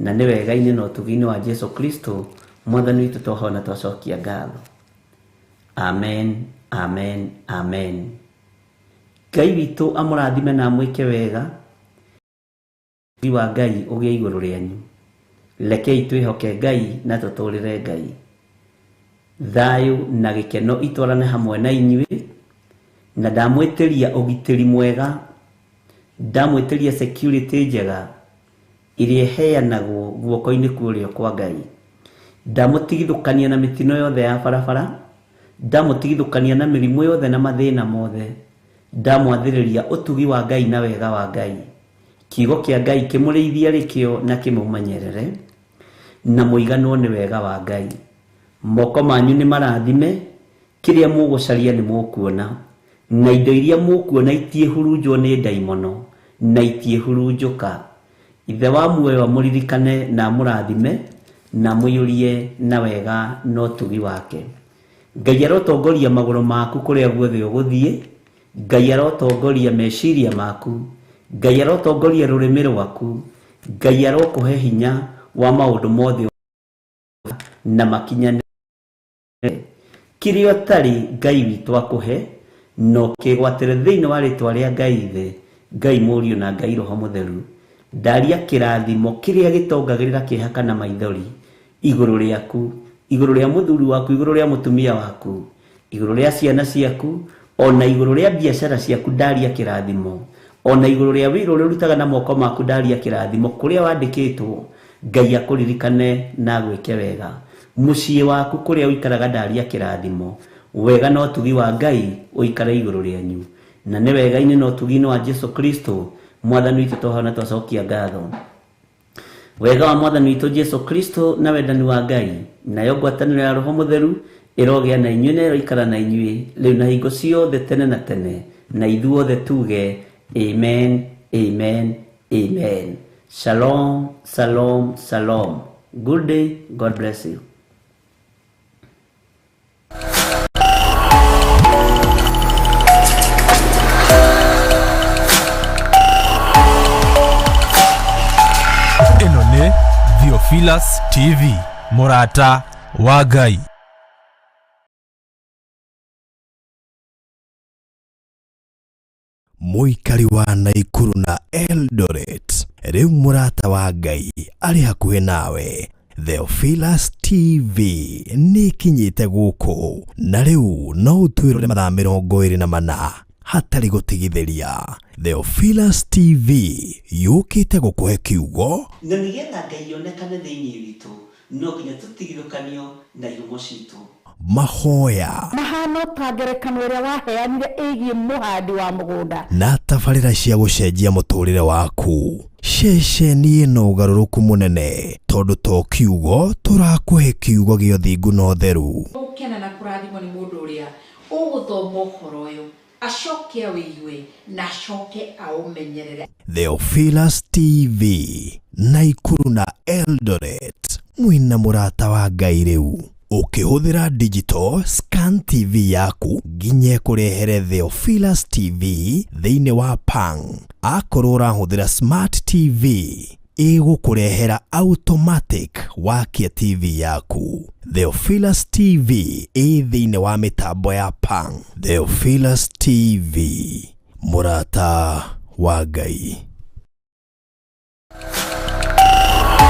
Na nĩ wega-inĩ na ũtugi-inĩ wa Jesũ Kristo Mwathani witũ twahona twacokia ngatho. Amen, amen, amen. Ngai witũ amũrathime na mwĩke wega wa Ngai ũgĩe igũrũ rĩanyu. Rekei twĩhoke Ngai na tũtũũrĩre Ngai. Thayũ na gĩkeno itwarane hamwe na inyuĩ na ndamwĩtĩria ũgitĩri mwega ndamwĩtĩria security njega ĩrĩa ĩheanagwo guoko-inĩ kũrĩa kwa Ngai. Ndamũtigithũkania na mĩtino yothe ya barabara ndamũtigithũkania na mĩrimũ yothe na mathĩna mothe ndamwathĩrĩria ũtugi wa Ngai na wega wa Ngai. Kiugo kĩa Ngai kĩmũrĩithia rĩkĩo na kĩmũmenyerere na mũiganwo nĩ wega wa Ngai. Moko manyu nĩ marathime kĩrĩa mũgũcaria nĩ mũkuona na indo iria mũkuona itiĩhurunjwo nĩ ndaimono na itiehurunjuka. Ithe wa muoyo amuririkane na amurathime na amũiyũrie na wega na ũtugi wake. Ngai arotongoria magũrũ maku kũrĩa guothe ũgũthiĩ. Ngai arotongoria meciria maku. Ngai arotongoria rũrĩmĩ rwaku. Ngai arokũhe hinya wa maũndũ mothe na makinyane. Kĩrĩa ũtarĩ Ngai witũ akũhe no kĩgwatĩre thĩinĩ wa rĩtwa rĩa Ngai Ithe, Ngai Mũriũ na Ngai Roho Mũtheru. Ndaria kĩrathimo kĩrĩa gĩtongagĩrĩra kĩhaka na maithori igũrũ rĩaku, igũrũ rĩa mũthuri waku, igũrũ rĩa mũtumia waku, igũrũ rĩa ciana ciaku, ona igũrũ rĩa biacara ciaku. Ndaria kĩrathimo ona igũrũ rĩa wĩra ũrĩa ũrutaga na moko maku. Ndaria kĩrathimo kũrĩa wandĩkĩtwo. Ngai akũririkane na gwĩke wega. Mũciĩ waku kũrĩa ũikaraga, ndaria kĩrathimo. Wega na ũtugi wa Ngai ũikare igũrũ rĩanyu, na nĩ wega-inĩ na ũtugi-inĩ wa Jesu Kristo mwathani witũ tũhana twacokia ngatho. Wega wa mwathani witũ Jesu Kristo na wendani wa Ngai nayo ngwatanĩro ya Roho Mũtheru ĩrogĩa na inyuĩ na ĩroikara na inyuĩ rĩu na hingo ciothe tene na tene, na ithuothe tuge amen, amen, amen. Shalom, shalom, shalom. Good day. God bless you. Ĩno nĩ Theophilus TV, mũrata wa Ngai. Mũikari wa Naikuru na Eldoret, rĩu mũrata wa Ngai arĩ hakuhĩ nawe. Theophilus TV nĩ kinyĩte gũkũ, na rĩu no ũtwĩrore mathaa 24 hatarĩ gũtigithĩria. Theophilus TV yũkĩte gũkũhe kiugo, na nĩgetha Ngai onekane thĩinĩ witũ no nginya tũtigithũkanio na ihumo citũ. Mahoya mahano ta ngerekano ĩrĩa waheanire ĩgiĩ mũhandi wa mũgũnda na tabarĩra cia gũcenjia mũtũrĩre waku. Ceceni ĩno ũgarũrũku mũnene, tondũ to kiugo tũrakũhe kiugo gĩa ũthingu na ũtheru. Ũkena na kũrathimwo nĩ mũndũ ũrĩa ũgũthoma ũhoro ũyũ, acoke awĩigue na acoke aũmenyerere. Theophilus TV, Naikuru na Eldoret, mwĩna mũrata wa Ngai rĩu. Ukihũthĩra digital scan TV yaku nginya kurehere Theophilus TV thĩinĩ wa Pang. Akorwo ũrahũthĩra smart TV ĩgũkũrehera automatic wakia TV yaku. Theophilus TV thĩinĩ wa mĩtambo ya Pang. Theophilus TV, mũrata wa Ngai.